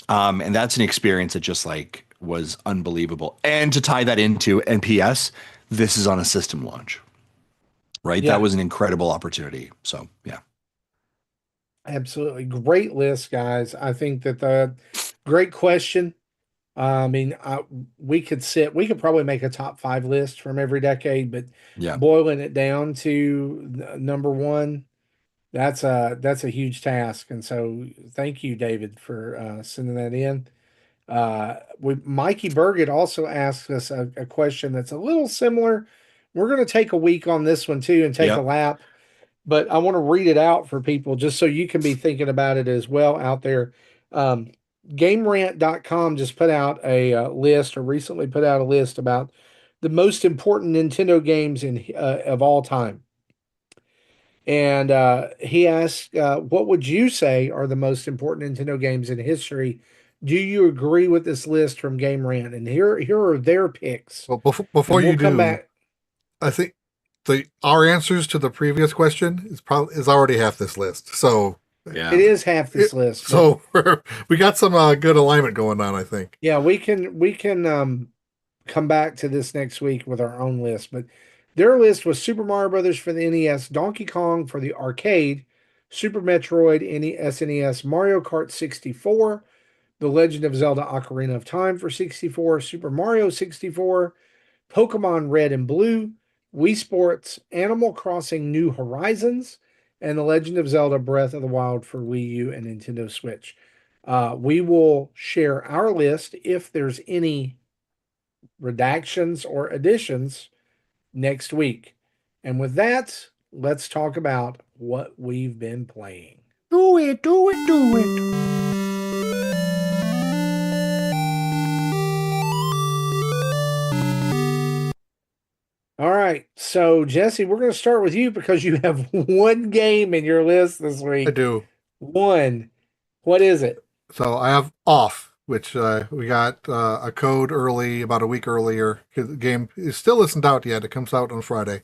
and that's an experience that just like was unbelievable. And to tie that into NPS, this is on a system launch, right? Yeah, That was an incredible opportunity. So yeah, absolutely. Great list, guys. I think that the great question. I mean, we could probably make a top five list from every decade, but yeah. boiling it down to number one, that's a huge task. And so, thank you, David, for sending that in. Mikey Burgett also asked us a question that's a little similar. We're going to take a week on this one too and take a Yep. lap, but I want to read it out for people just so you can be thinking about it as well out there. Um, GameRant.com just put out a list or recently put out a list about the most important Nintendo games of all time. And he asked, what would you say are the most important Nintendo games in history? Do you agree with this list from Game Rant? And here are their picks. Well, before And we'll you come do, back. I think our answers to the previous question is already half this list. So Yeah. It is half this list. So we got some good alignment going on, I think. Yeah, we can come back to this next week with our own list, but their list was Super Mario Brothers for the NES, Donkey Kong for the arcade, Super Metroid SNES, Mario Kart 64, The Legend of Zelda Ocarina of Time for 64, Super Mario 64, Pokemon Red and Blue, Wii Sports, Animal Crossing New Horizons, and The Legend of Zelda Breath of the Wild for Wii U and Nintendo Switch. We will share our list if there's any redactions or additions next week. And with that, let's talk about what we've been playing. Do it, do it, do it. All right. So, Jesse, we're going to start with you because you have one game in your list this week. I do. One. What is it? So I have Off, which we got a code early, about a week earlier. The game is still isn't out yet. It comes out on Friday.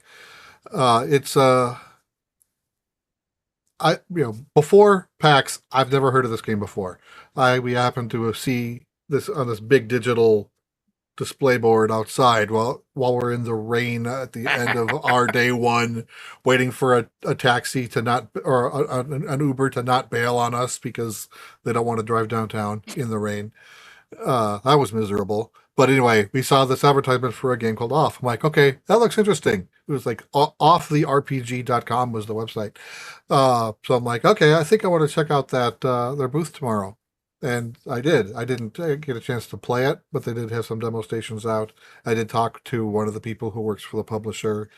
It's before PAX, I've never heard of this game before. We happened to see this on this big digital display board outside while we're in the rain at the end of our day one, waiting for a taxi to not, or an Uber to not bail on us because they don't want to drive downtown in the rain. That was miserable. But anyway, we saw this advertisement for a game called Off. I'm like, okay, that looks interesting. It was like offtherpg.com was the website. So I'm like, okay, I think I want to check out that their booth tomorrow. And I did. I didn't get a chance to play it, but they did have some demo stations out. I did talk to one of the people who works for the publisher,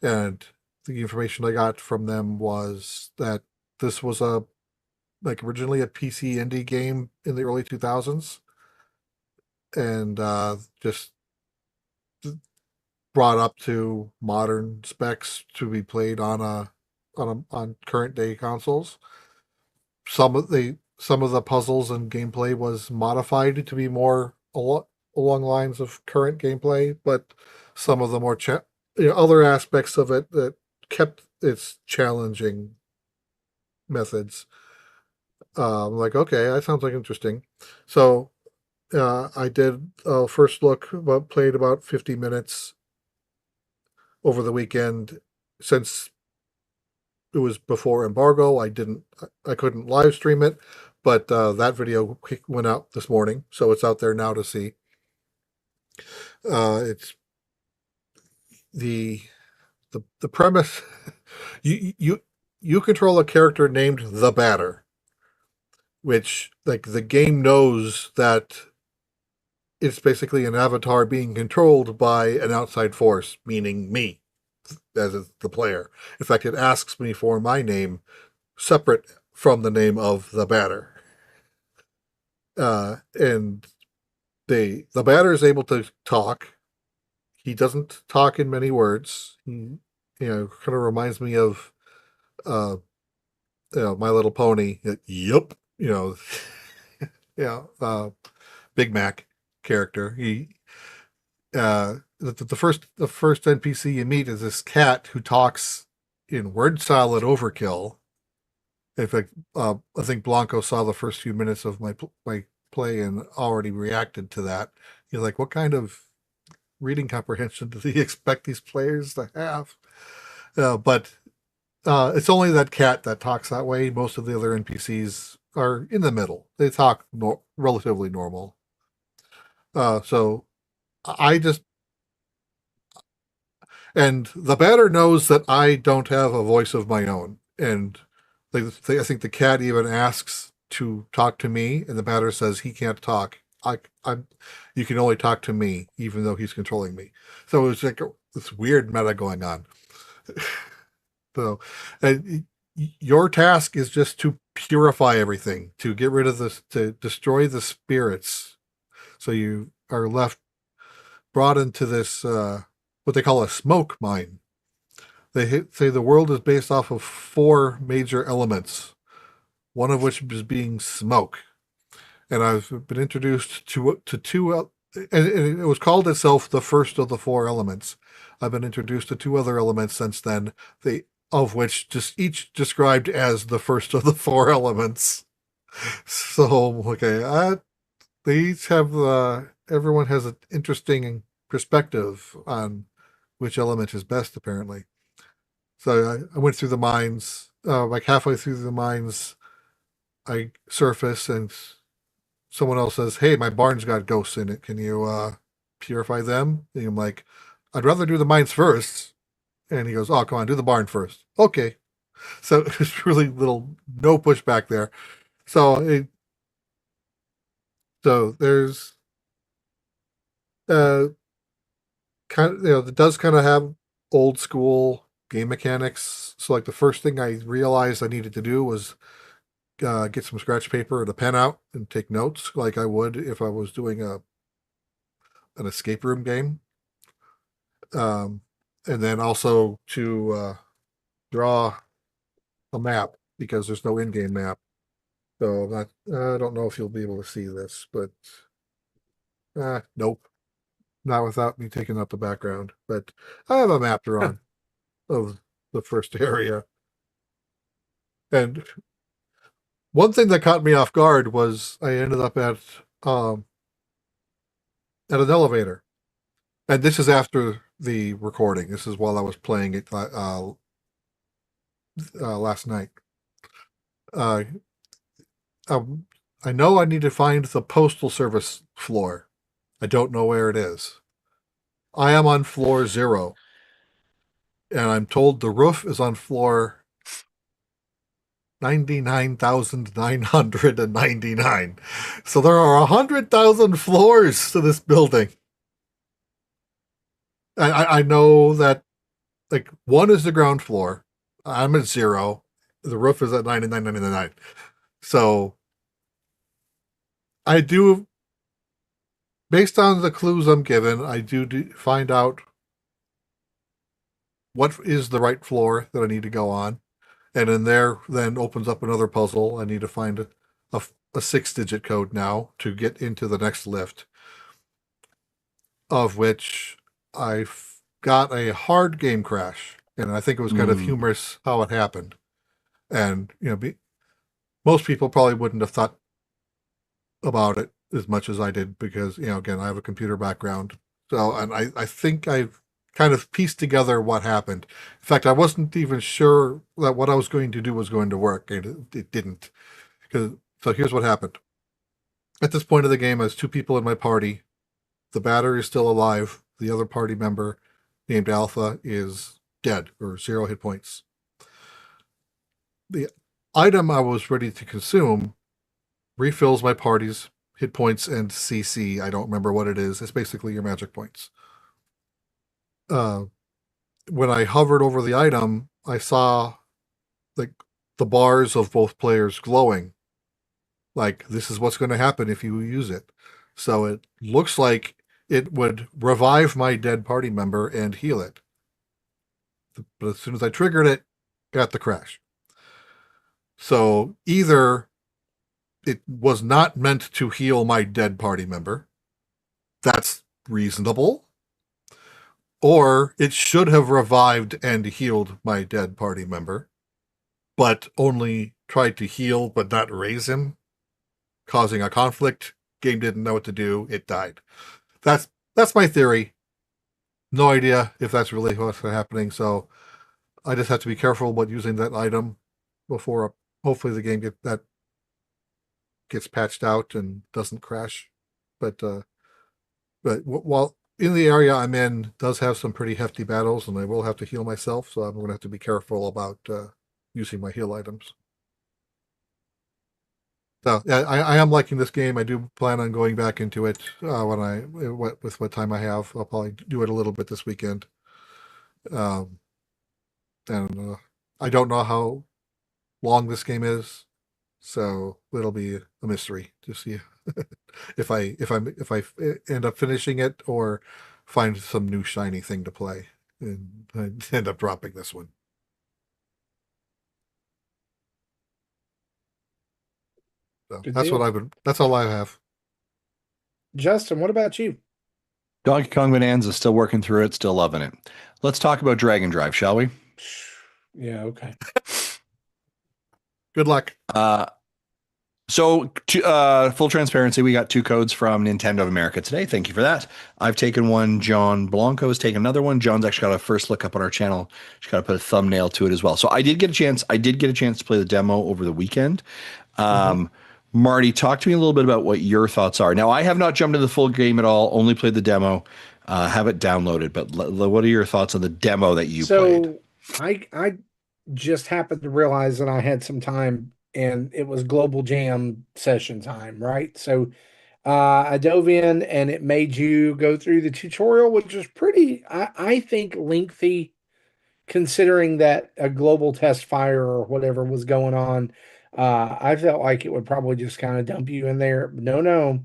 and the information I got from them was that this was originally a PC indie game in the early 2000s, and just brought up to modern specs to be played on current day consoles. Some of the puzzles and gameplay was modified to be more along lines of current gameplay, but some of the more other aspects of it that kept its challenging methods. I'm like, okay, that sounds like interesting. So I did a first look, played about 50 minutes over the weekend. Since it was before embargo, I couldn't live stream it, but that video went out this morning, so it's out there now to see. It's the premise. You control a character named the Batter, which, like, the game knows that it's basically an avatar being controlled by an outside force, meaning me, as the player. In fact, it asks me for my name separate from the name of the Batter. And the Batter is able to talk. He doesn't talk in many words. He, kind of reminds me of, My Little Pony. Yup, Big Mac character. He, the first NPC you meet is this cat who talks in word salad overkill. In fact, I think Blanco saw the first few minutes of my play and already reacted to that. He's like, what kind of reading comprehension does he expect these players to have? But it's only that cat that talks that way. Most of the other NPCs are in the middle. They talk relatively normal. So and the Batter knows that I don't have a voice of my own. And I think the cat even asks to talk to me, and the Batter says he can't talk. You can only talk to me, even though he's controlling me. So it's like this weird meta going on. So, your task is just to purify everything, to get rid of to destroy the spirits. So you are brought into this, what they call a smoke mine. They say the world is based off of 4 major elements, one of which is being smoke. And I've been introduced to 2, and it was called itself the first of the 4 elements. I've been introduced to 2 other elements since then. of which just each described as the first of the four elements. So, okay, they each have, everyone has an interesting perspective on which element is best, apparently. So I went through the mines, like halfway through the mines, I surface and someone else says, "Hey, my barn's got ghosts in it. Can you purify them?" And I'm like, "I'd rather do the mines first." And he goes, "Oh, come on, do the barn first." Okay. So it's really no pushback there. So there's uh kind of, it does kind of have old school game mechanics. So like the first thing I realized I needed to do was get some scratch paper and a pen out and take notes like I would if I was doing an escape room game. And then also to draw a map because there's no in-game map. So I don't know if you'll be able to see this, but nope, not without me taking out the background. But I have a map drawn of the first area. And one thing that caught me off guard was I ended up at an elevator. And this is after the recording. This is while I was playing it last night. I know I need to find the postal service floor. I don't know where it is. I am on floor 0. And I'm told the roof is on floor 99,999. So there are 100,000 floors to this building. I know that, like, 1 is the ground floor. I'm at 0. The roof is at 99,999. So I do, based on the clues I'm given, I do find out what is the right floor that I need to go on. And in there then opens up another puzzle. I need to find a 6-digit code now to get into the next lift, of which I got a hard game crash. And I think it was kind of humorous how it happened. And, most people probably wouldn't have thought about it as much as I did because, again, I have a computer background. So, and I think I've kind of pieced together what happened. In fact, I wasn't even sure that what I was going to do was going to work. It didn't. So here's what happened. At this point of the game, there's 2 people in my party. The batter is still alive. The other party member, named Alpha, is dead or 0 hit points. The item I was ready to consume refills my party's hit points and CC. I don't remember what it is. It's basically your magic points. When I hovered over the item, I saw like the bars of both players glowing. Like, this is what's going to happen if you use it. So it looks like it would revive my dead party member and heal it. But as soon as I triggered it, got the crash. So either it was not meant to heal my dead party member. That's reasonable. Or it should have revived and healed my dead party member, but only tried to heal but not raise him, causing a conflict. Game didn't know what to do. It died. That's my theory. No idea if that's really what's happening. So I just have to be careful about using that item before hopefully the game gets patched out and doesn't crash. But while in the area I'm in does have some pretty hefty battles, and I will have to heal myself, so I'm going to have to be careful about using my heal items. So yeah, I am liking this game. I do plan on going back into it with what time I have. I'll probably do it a little bit this weekend. And I don't know how long this game is, so it'll be a mystery to see if I end up finishing it or find some new shiny thing to play and I end up dropping this one. So Good that's deal. that's all I have. Justin, what about you? Donkey Kong Bonanza, still working through it, still loving it. Let's talk about Dragon Drive, shall we? Yeah. Okay. Good luck. Uh, full transparency, we got two codes from Nintendo of America today. Thank you for that. I've taken one. John Blanco has taken another one. John's actually got a first look up on our channel. She's got to put a thumbnail to it as well. So I did get a chance. I did get a chance to play the demo over the weekend. Mm-hmm. Marty, talk to me a little bit about what your thoughts are. Now, I have not jumped into the full game at all. Only played the demo. Have it downloaded. But what are your thoughts on the demo that you played? So I just happened to realize that I had some time and it was Global Jam session time, right? So I dove in and it made you go through the tutorial, which was pretty, I think, lengthy considering that a global test fire or whatever was going on. I felt like it would probably just kind of dump you in there. No, no,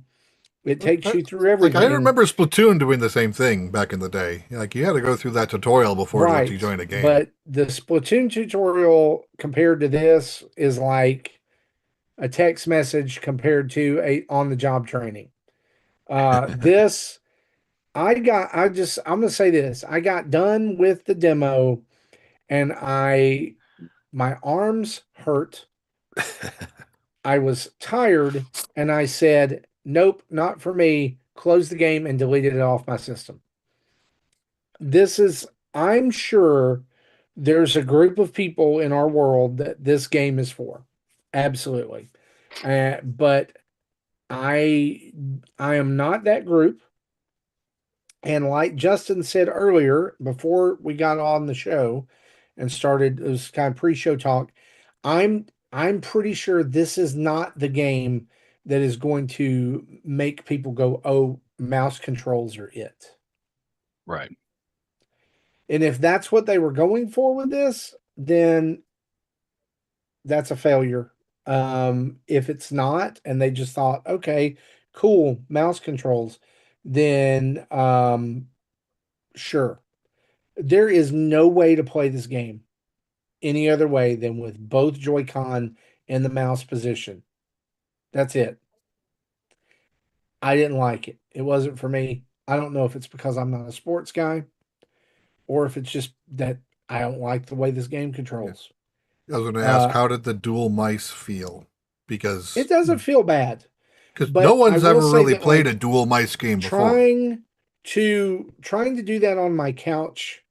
it takes you through Like I everything. And remember Splatoon doing the same thing back in the day. Like you had to go through that tutorial before it let you right, join a game. but the Splatoon tutorial compared to this is like a text message compared to a on the job training. This I'm gonna say this. I got done with the demo and my arms hurt. I was tired and I said, nope, not for me. Closed the game and deleted it off my system. I'm sure there's a group of people in our world that this game is for. Absolutely. But I I am not that group. And like Justin said earlier, before we got on the show and started, it was kind of pre-show talk. I'm pretty sure this is not the game that is going to make people go, "Oh, mouse controls are it." Right. And if that's what they were going for with this, then that's a failure. If it's not, and they just thought, "Okay, cool, mouse controls," then sure. There is no way to play this game any other way than with both Joy-Con in the mouse position. That's it. I didn't like it. It wasn't for me. I don't know if it's because I'm not a sports guy or if it's just that I don't like the way this game Yeah. controls. I was going to ask, Uh, how did the dual mice feel? it Because doesn't feel bad, no but I one's will ever say really that played a like dual mice game before. trying to do that on my couch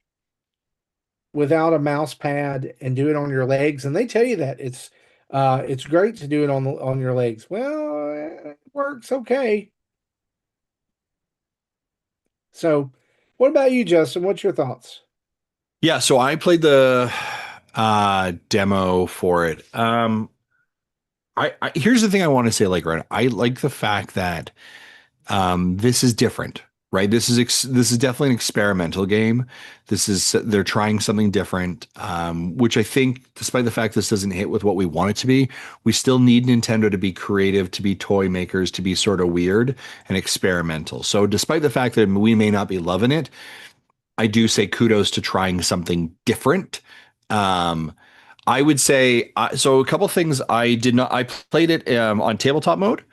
without a mouse pad and do it on your legs, and they tell you that it's great to do it on your legs. Well, it works okay. So, what about you, Justin? What's your thoughts? Yeah, so I played the demo for it. I here's the thing I want to say, like, right, I like the fact that this is different, right? This is definitely an experimental game. They're trying something different, which I think, despite the fact this doesn't hit with what we want it to be, we still need Nintendo to be creative, to be toy makers, to be sort of weird and experimental. So, despite the fact that we may not be loving it, I do say kudos to trying something different. Um, I would say so. A couple things I did not. I played it on tabletop mode,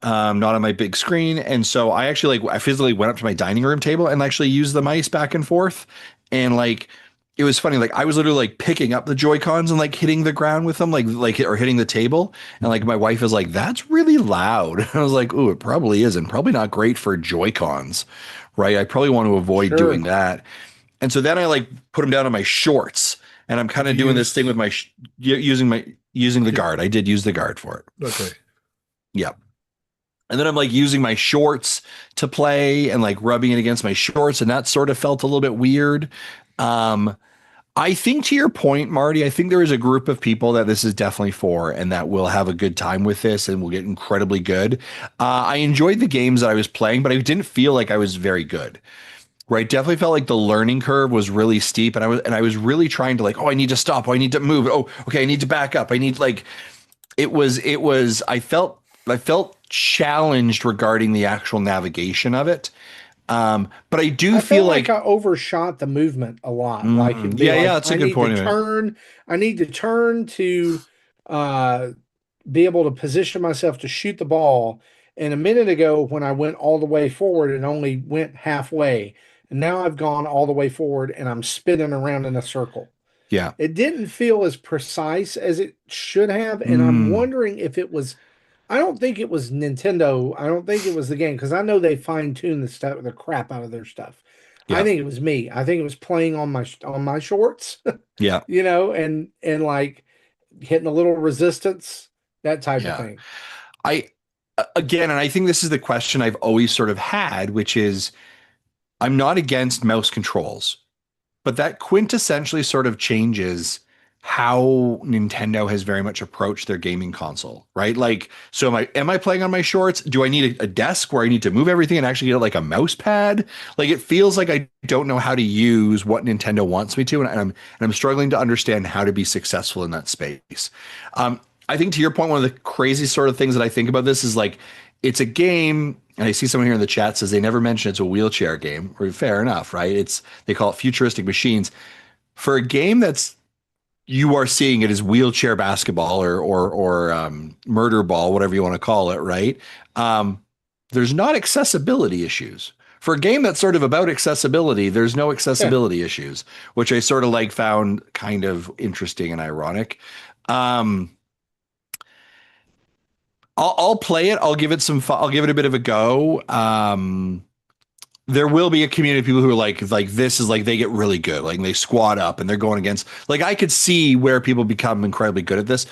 not on my big screen, and so I actually I physically went up to my dining room table and actually used the mice back and forth, and like it was funny. Like I was literally like picking up the Joy Cons and like hitting the ground with them, like or hitting the table, and like my wife is like, "That's really loud." I was like, "Ooh, it probably isn't. Probably not great for Joy Cons, right? I probably want to avoid doing Sure. that." And so then I like put them down on my shorts, and I'm kind Did of you doing this thing with use? my using the Did, guard. I did use the guard for it. okay. Yeah. And then I'm like using my shorts to play and like rubbing it against my shorts, and that sort of felt a little bit weird. Um, I think to your point, Marty, I think there is a group of people that this is definitely for and that will have a good time with this and will get incredibly good. I enjoyed the games that I was playing, but I didn't feel like I was very good. Right, definitely felt like the learning curve was really steep, and I was really trying to like, oh, I need to stop, oh, I need to move, oh, okay, I need to back up, I need like, it was I felt challenged regarding the actual navigation of it. But I do I feel felt like like, I overshot the movement a lot. Like it'd be yeah, yeah, like that's a good point of it. I need to turn to uh be able to position myself to shoot the ball. And a minute ago, when I went all the way forward and only went halfway, and now I've gone all the way forward and I'm spinning around in a circle. Yeah. It didn't feel as precise as it should have, and I'm Mm, wondering if it was. I don't think it was Nintendo. I don't think it was the game because I know they fine tune the stuff, the crap out of their stuff. I yeah. think it was me. I think it was playing on my shorts, Yeah. and like hitting a little resistance, that type of Yeah. thing. I again, and I think this is the question I've always sort of had, which is I'm not against mouse controls, but that quintessentially sort of changes how Nintendo has very much approached their gaming console, right? Like, so am I playing on my shorts? Do I need a desk where I need to move everything and actually get like a mouse pad? Like, it feels like I don't know how to use what Nintendo wants me to, and I'm struggling to understand how to be successful in that space. I think to your point, one of the crazy sort of things that I think about this is like it's a game, and I see someone here in the chat says they never mention it's a wheelchair game. Or fair enough, right? It's they call it futuristic machines. For a game that's you are seeing it as wheelchair basketball or murder ball, whatever you want to call it, right? Um, there's not accessibility issues. For a game that's sort of about accessibility, there's no Yeah, accessibility issues, which I sort of like found kind of interesting and ironic. Um, I'll play it. I'll give it some. I'll give it a bit of a go. There will be a community of people who are like this is like they get really good, like they squat up and they're going against. Like I could see where people become incredibly good at this.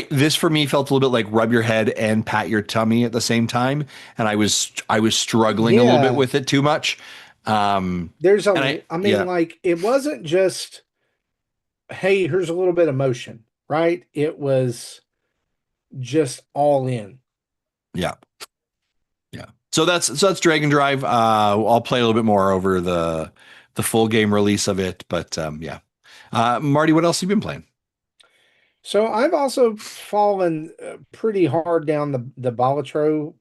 This for me felt a little bit like rub your head and pat your tummy at the same time, and I was struggling a little bit yeah. with it too much. There's And a. I I mean, yeah like it wasn't just hey, here's a little bit of motion, right? It was just all in. yeah yeah. So that's Dragon Drive. I'll play a little bit more over the full game release of it, but yeah. Marty, what else have you been playing? So I've also fallen pretty hard down the Balatro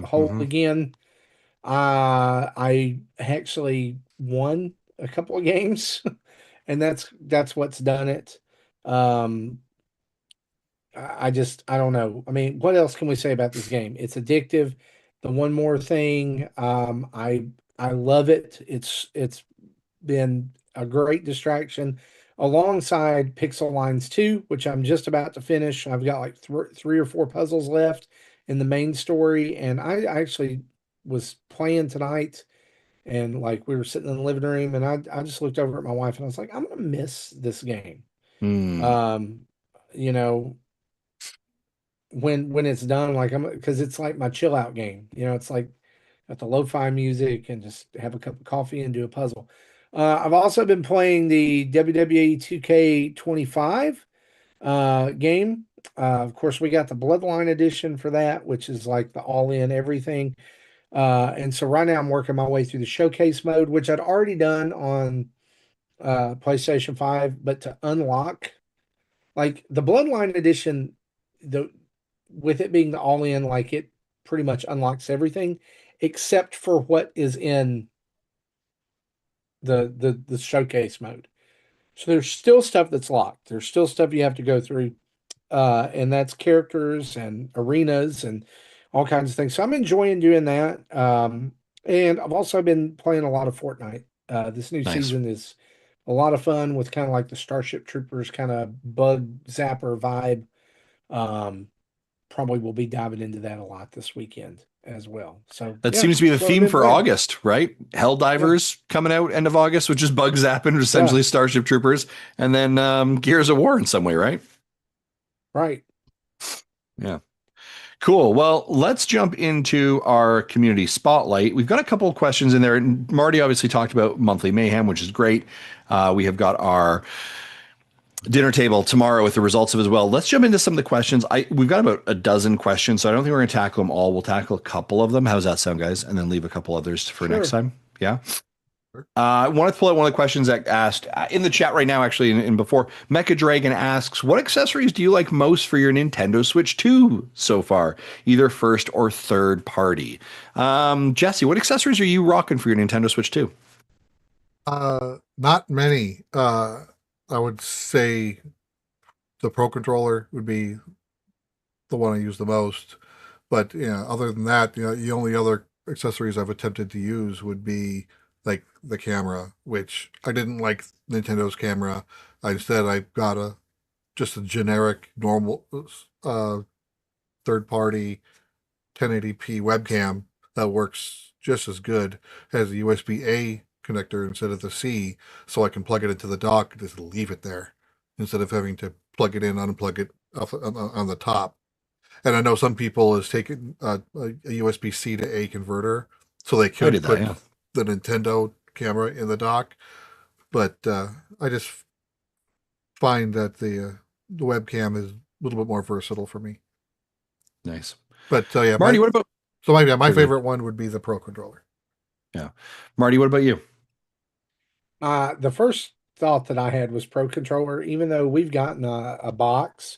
hole Mm-hmm. again. I actually won a couple of games, and that's what's done it. Um, I don't know. I mean, what else can we say about this game? It's addictive. The one more thing, I love it. It's been a great distraction alongside Pixel Lines 2, which I'm just about to finish. I've got like three or four puzzles left in the main story, and I actually was playing tonight, and like we were sitting in the living room, and I just looked over at my wife and I was like, I'm gonna miss this game. Mm, Um, you know, when it's done, like I'm because it's like my chill out game. It's like got the lo-fi music and just have a cup of coffee and do a puzzle. I've also been playing the WWE 2K25 game. Of course, we got the Bloodline Edition for that, which is like the all-in everything. And so right now I'm working my way through the showcase mode, which I'd already done on PlayStation 5, but to unlock like the Bloodline Edition, the with it being the all-in, like it pretty much unlocks everything except for what is in the showcase mode. So there's still stuff that's locked. There's still stuff you have to go through, and that's characters and arenas and all kinds of things. So I'm enjoying doing that. And I've also been playing a lot of Fortnite. This new nice. season is a lot of fun with kind of like the Starship Troopers kind of bug zapper vibe. Um, Probably will be diving into that a lot this weekend as well. So That yeah, seems to be the that's what I've theme been for playing. August, right? Yeah, Helldivers coming out end of August, which is Bug Zapping, yeah, essentially Starship Troopers, and then Gears of War in some way, right? right. Yeah. Cool. Well, let's jump into our community spotlight. We've got a couple of questions in there. And Marty obviously talked about monthly mayhem, which is great. We have got our dinner table tomorrow with the results of it as well. Let's jump into some of the questions. We've got about a dozen questions, so I don't think we're going to tackle them all. We'll tackle a couple of them. How's that sound, guys? And then leave a couple others for next Sure. time. Yeah. I want to pull out one of the questions that asked in the chat right now, actually, and before. Mecha Dragon asks, what accessories do you like most for your Nintendo Switch 2 so far, either first or third party? Jesse, what accessories are you rocking for your Nintendo Switch 2? Not many. I would say the Pro Controller would be the one I use the most. But other than that, the only other accessories I've attempted to use would be like the camera, which I didn't like Nintendo's camera. Instead, I got just a generic normal third party 1080p webcam that works just as good, has a USB-A connector instead of the C, so I can plug it into the dock and just leave it there instead of having to plug it in, unplug it off on the top. And I know some people has taken a USB-C to A converter, so they I could did that. put Yeah. the Nintendo camera in the dock, but I just find that the webcam is a little bit more versatile for me. Nice. But yeah, Marty, what about? my Sorry, go ahead. favorite one would be the Pro controller. Yeah. Marty, what about you? The first thought that I had was Pro Controller, even though we've gotten a box.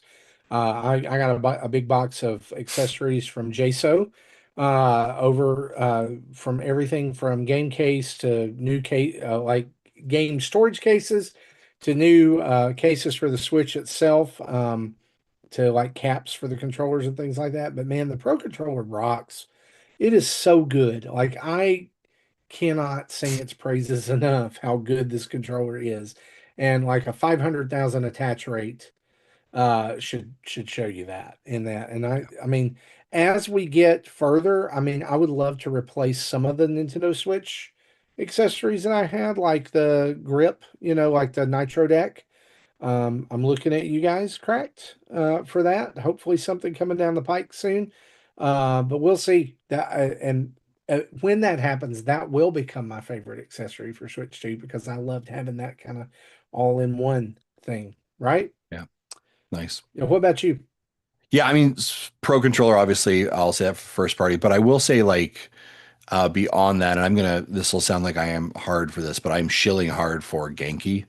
I got a big box of accessories from JSO, over from everything from game case to new case, like game storage cases to new cases for the Switch itself, to like caps for the controllers and things like that. But man, the Pro Controller rocks. It is so good. Like I cannot sing its praises enough how good this controller is. And like a 500,000 attach rate should show you that in that. And I mean, as we get further, I mean, I would love to replace some of the Nintendo Switch accessories that I had, like the grip, like the Nitro deck. I'm looking at you guys, cracked, for that. Hopefully, something coming down the pike soon. But we'll see that. And when that happens, that will become my favorite accessory for Switch 2 because I loved having that kind of all in one thing, right? Yeah. Nice. What about you? Yeah, I mean, Pro controller, obviously, I'll say that for first party, but I will say, like, beyond that, and this will sound like I am hard for this, but I'm shilling hard for Genki.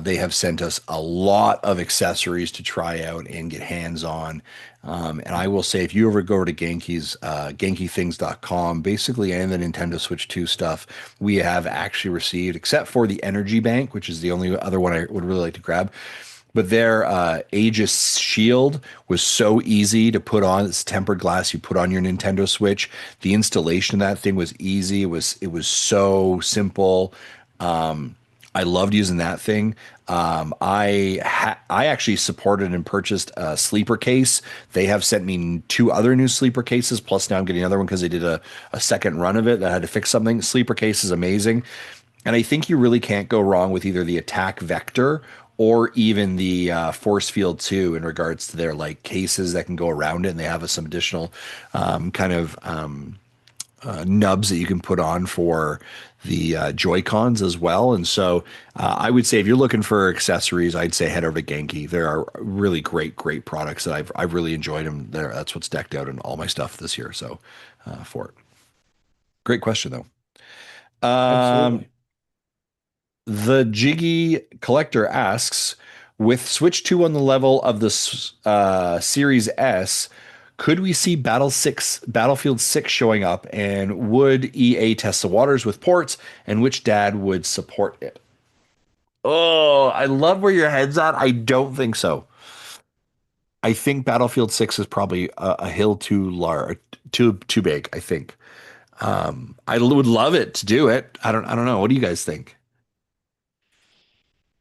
They have sent us a lot of accessories to try out and get hands on. And I will say, if you ever go over to Genki's, genkithings.com, basically any of the Nintendo Switch 2 stuff we have actually received, except for the Energy Bank, which is the only other one I would really like to grab. But their Aegis Shield was so easy to put on. It's tempered glass you put on your Nintendo Switch. The installation of that thing was easy. It was so simple. I loved using that thing. I actually supported and purchased a sleeper case. They have sent me two other new sleeper cases. Plus now I'm getting another one because they did a second run of it that had to fix something. Sleeper case is amazing. And I think you really can't go wrong with either the attack vector or even the force field too, in regards to their like cases that can go around it. And they have some additional kind of nubs that you can put on for the Joy Cons as well. And so I would say if you're looking for accessories, I'd say head over to Genki. There are really great products that I've really enjoyed them. That's what's decked out in all my stuff this year. So for it, great question though. Absolutely. The Jiggy Collector asks, with Switch 2 on the level of the Series S, could we see Battlefield 6 showing up? And would EA test the waters with ports? And which dad would support it? Oh, I love where your head's at. I don't think so. I think Battlefield 6 is probably a hill too large, too big, I think. I would love it to do it. I don't know. What do you guys think?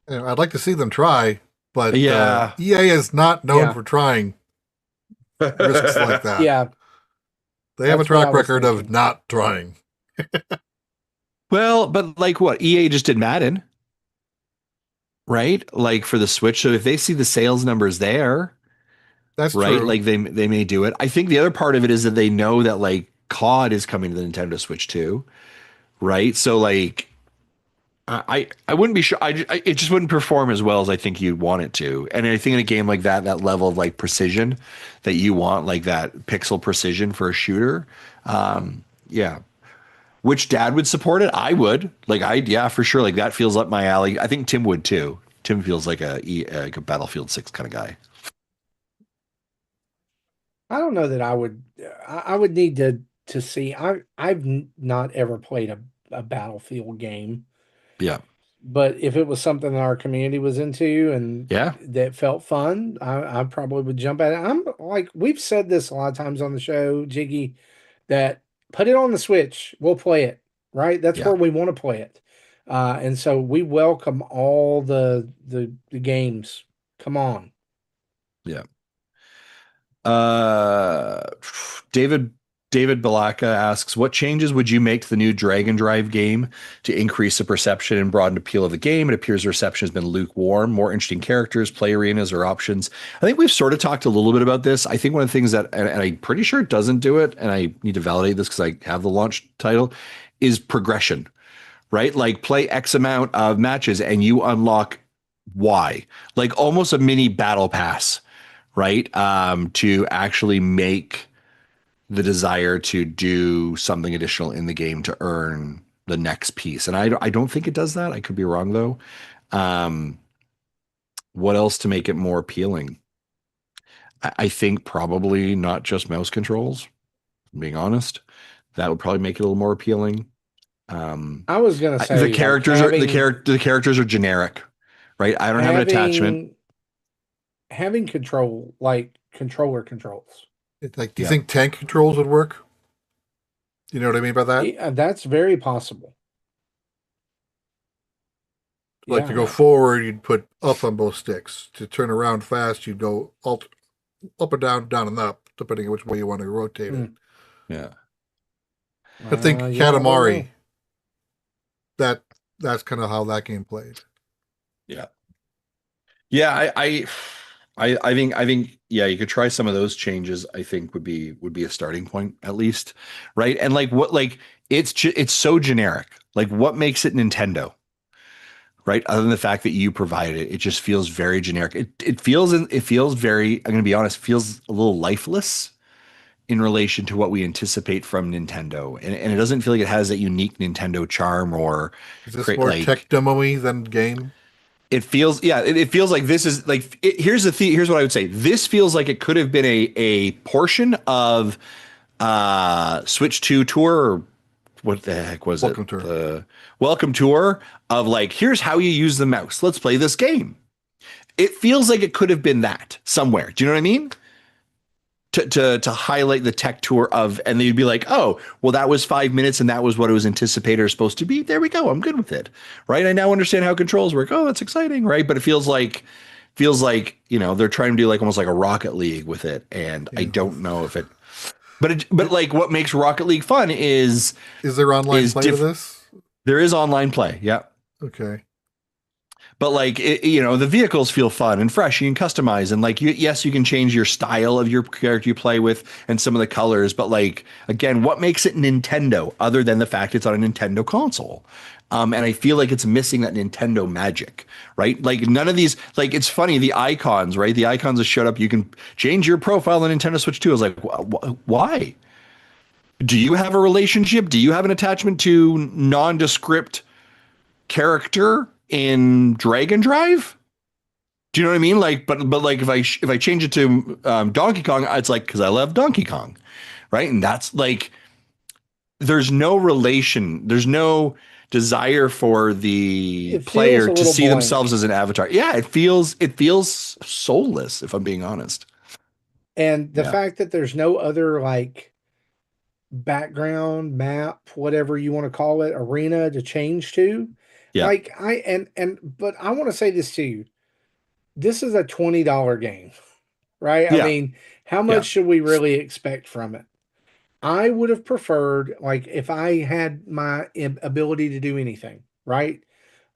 I'd like to see them try, but Yeah. EA is not known Yeah. for trying risks like that. Yeah. They have a That's what I track was record of thinking. not trying. Well, but like what? EA just did Madden, right? Like for the Switch. So if they see the sales numbers there, That's right? true. Like they may do it. I think the other part of it is that they know that like COD is coming to the Nintendo Switch too, right? So like I wouldn't be sure. It just wouldn't perform as well as I think you'd want it to. And I think in a game like that, that level of like precision that you want, like that pixel precision for a shooter, yeah. Which dad would support it? I would. Yeah, for sure. Like that feels up my alley. I think Tim would too. Tim feels like like a Battlefield 6 kind of guy. I don't know that I would. I would need to see. I've not ever played a Battlefield game, Yeah. but if it was something that our community was into and Yeah. that felt fun, I probably would jump at it. I'm like we've said this a lot of times on the show, Jiggy, that put it on the Switch. We'll play it. right? That's Yeah. where we want to play it. And so we welcome all the games. Come on. Yeah. Uh, David David Balaka asks, what changes would you make to the new Dragon Drive game to increase the perception and broaden appeal of the game? It appears the reception has been lukewarm. More interesting characters, play arenas, or options. I think we've sort of talked a little bit about this. I think one of the things that, and I'm pretty sure it doesn't do it, and I need to validate this because I have the launch title, is progression, right? Like play X amount of matches and you unlock Y, like almost a mini battle pass, right? To actually make the desire to do something additional in the game to earn the next piece. And I don't think it does that. I could be wrong though. Um, what else to make it more appealing? I think probably not just mouse controls, being honest. That would probably make it a little more appealing. I was gonna The say like characters are the characters are generic, right? I don't have an attachment. having control like controller controls. It's like, do you think tank controls would work? You know what I mean by that? Yeah, that's very possible. Like to go forward, you'd put up on both sticks. To turn around fast, you'd go up and down, down and up, depending on which way you want to rotate it. Yeah. I think Katamari, that's kind of how that game played. Yeah. Yeah, I think yeah, you could try some of those changes. I think would be a starting point at least, right? And like it's so generic. Like what makes it Nintendo, right? Other than the fact that you provided it, it just feels very generic. It feels very. I'm going to be honest, feels a little lifeless in relation to what we anticipate from Nintendo, and it doesn't feel like it has that unique Nintendo charm or. Is this more tech demo-y than game? It feels, yeah, it feels like this is like, here's what I would say. This feels like it could have been a portion of Switch 2 Tour, or what the heck was Welcome it? Tour. The Welcome Tour of like, here's how you use the mouse. Let's play this game. It feels like it could have been that somewhere. Do you know what I mean? To highlight the tech tour of, and they'd be like, oh, well, that was 5 minutes and that was what it was anticipated or supposed to be. There we go. I'm good with it. Right. I now understand how controls work. Oh, that's exciting. Right. But it feels like, they're trying to do like almost like a Rocket League with it. And I don't know if it, but like what makes Rocket League fun is there online play to this? There is online play. Yeah. Okay. But like, the vehicles feel fun and fresh. You can customize and like, yes, you can change your style of your character you play with and some of the colors. But like, again, what makes it Nintendo other than the fact it's on a Nintendo console? And I feel like it's missing that Nintendo magic, right? Like none of these, like, it's funny, the icons, right? The icons that showed up, you can change your profile on Nintendo Switch 2. I was like, why? Do you have a relationship? Do you have an attachment to nondescript character in Dragon Drive? Do you know what I mean? Like, but like if I change it to Donkey Kong, it's like because I love Donkey Kong, right? And that's like there's no relation, there's no desire for the player to see themselves as an avatar. Yeah, it feels soulless, if I'm being honest. And the fact that there's no other like background map, whatever you want to call it, arena to change to. Yeah. Like but I want to say this to you. This is a $20 game, right? Yeah. I mean, how much should we really expect from it? I would have preferred, like, if I had my ability to do anything, right?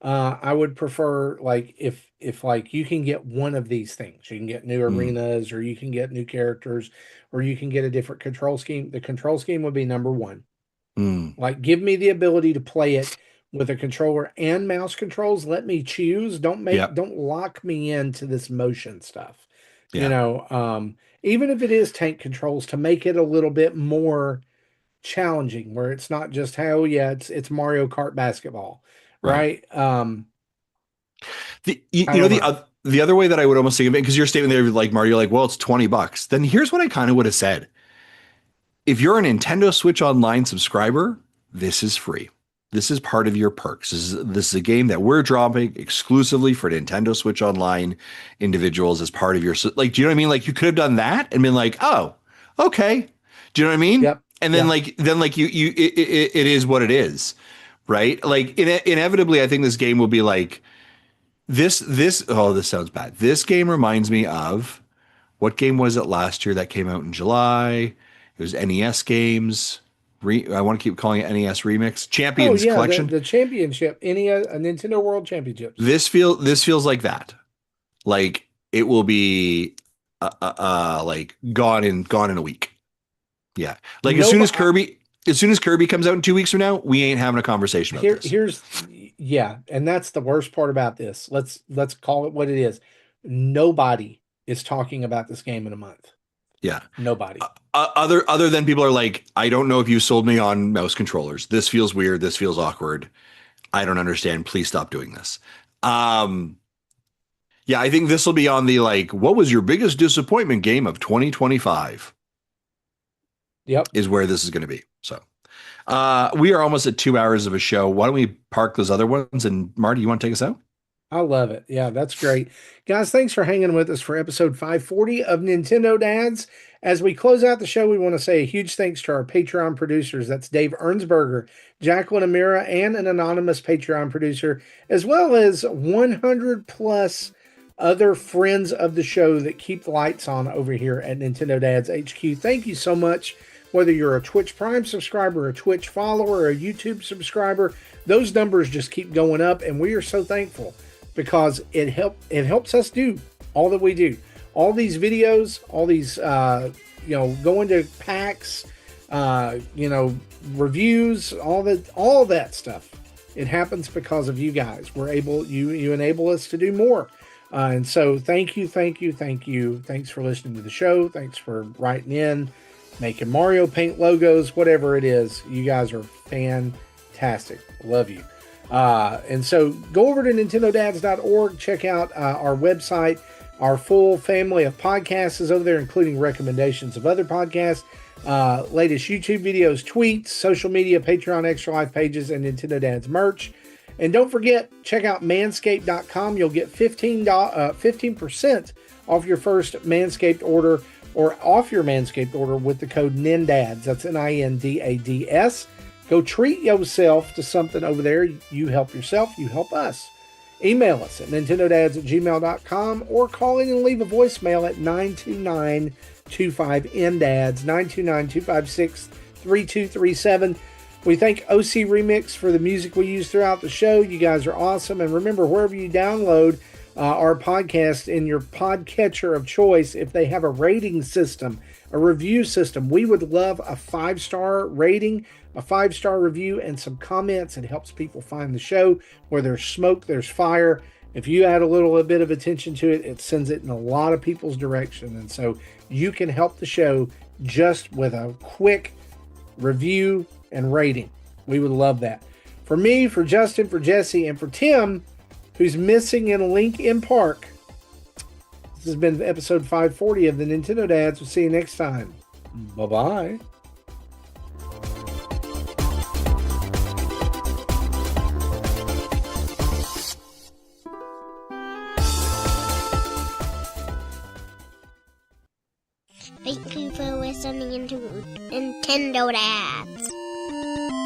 I would prefer, like, if like you can get one of these things, you can get new arenas, or you can get new characters, or you can get a different control scheme. The control scheme would be number one. Like, give me the ability to play it with a controller and mouse controls. Let me choose. Don't lock me into this motion stuff. Even if it is tank controls, to make it a little bit more challenging, where it's not just it's Mario Kart basketball, right? The other way that I would almost think of it, because your statement there, like Mario, like, well, it's $20. Then here's what I kind of would have said: if you're a Nintendo Switch Online subscriber, this is free. This is part of your perks. This is a game that we're dropping exclusively for Nintendo Switch Online individuals as part of your, like, do you know what I mean? Like, you could have done that and been like, oh, okay. Do you know what I mean? Yep. And then Yeah. it is what it is, right? Like inevitably, I think this game will be like this. Oh, this sounds bad. This game reminds me of what game was it last year that came out in July? It was NES games. I want to keep calling it NES Remix Oh Champions yeah, the Collection. the championship, any Nintendo World Championships. This feels like that. Like it will be like gone in a week. Yeah. Like No, as soon as Kirby comes out in 2 weeks from now, we ain't having a conversation about this. here's yeah, and that's the worst part about this. Let's call it what it is. Nobody is talking about this game in a month. Yeah. Nobody. Other than people are like, I don't know if you sold me on mouse controllers. This feels weird. This feels awkward. I don't understand. Please stop doing this. Yeah, I think this will be on the like, what was your biggest disappointment game of 2025? Yep. Is where this is going to be. So we are almost at 2 hours of a show. Why don't we park those other ones? And Marty, you want to take us out? I love it. Yeah, that's great. Guys, thanks for hanging with us for episode 540 of Nintendo Dads. As we close out the show, we want to say a huge thanks to our Patreon producers. That's Dave Ernsberger, Jacqueline Amira, and an anonymous Patreon producer, as well as 100 plus other friends of the show that keep the lights on over here at Nintendo Dads HQ. Thank you so much. Whether you're a Twitch Prime subscriber, a Twitch follower, or a YouTube subscriber, those numbers just keep going up, and we are so thankful because it helps us do all that we do. All these videos, all these going to PAX, reviews, all that stuff. It happens because of you guys. You enable us to do more. And so thank you. Thanks for listening to the show. Thanks for writing in, making Mario Paint logos, whatever it is. You guys are fantastic. Love you. And so go over to nintendodads.org, check out our website. Our full family of podcasts is over there, including recommendations of other podcasts, latest YouTube videos, tweets, social media, Patreon, Extra Life pages, and Nintendo Dads merch. And don't forget, check out manscaped.com. You'll get 15% off your first Manscaped order, or off your Manscaped order, with the code NINDADS. That's NINDADS. Go treat yourself to something over there. You help yourself, you help us. Email us at nintendodads@gmail.com or call in and leave a voicemail at 929-25NDADS, 929-256-3237. We thank OC Remix for the music we use throughout the show. You guys are awesome. And remember, wherever you download our podcast in your podcatcher of choice, if they have a rating system, a review system, we would love a 5-star rating, a 5-star review, and some comments. It helps people find the show. Where there's smoke, there's fire. If you add a little bit of attention to it, it sends it in a lot of people's direction. And so you can help the show just with a quick review and rating. We would love that. For me, for Justin, for Jesse, and for Tim, who's missing in Lincoln Park, this has been episode 540 of the Nintendo Dads. We'll see you next time. Bye-bye. Thank you for listening to Nintendo Dads.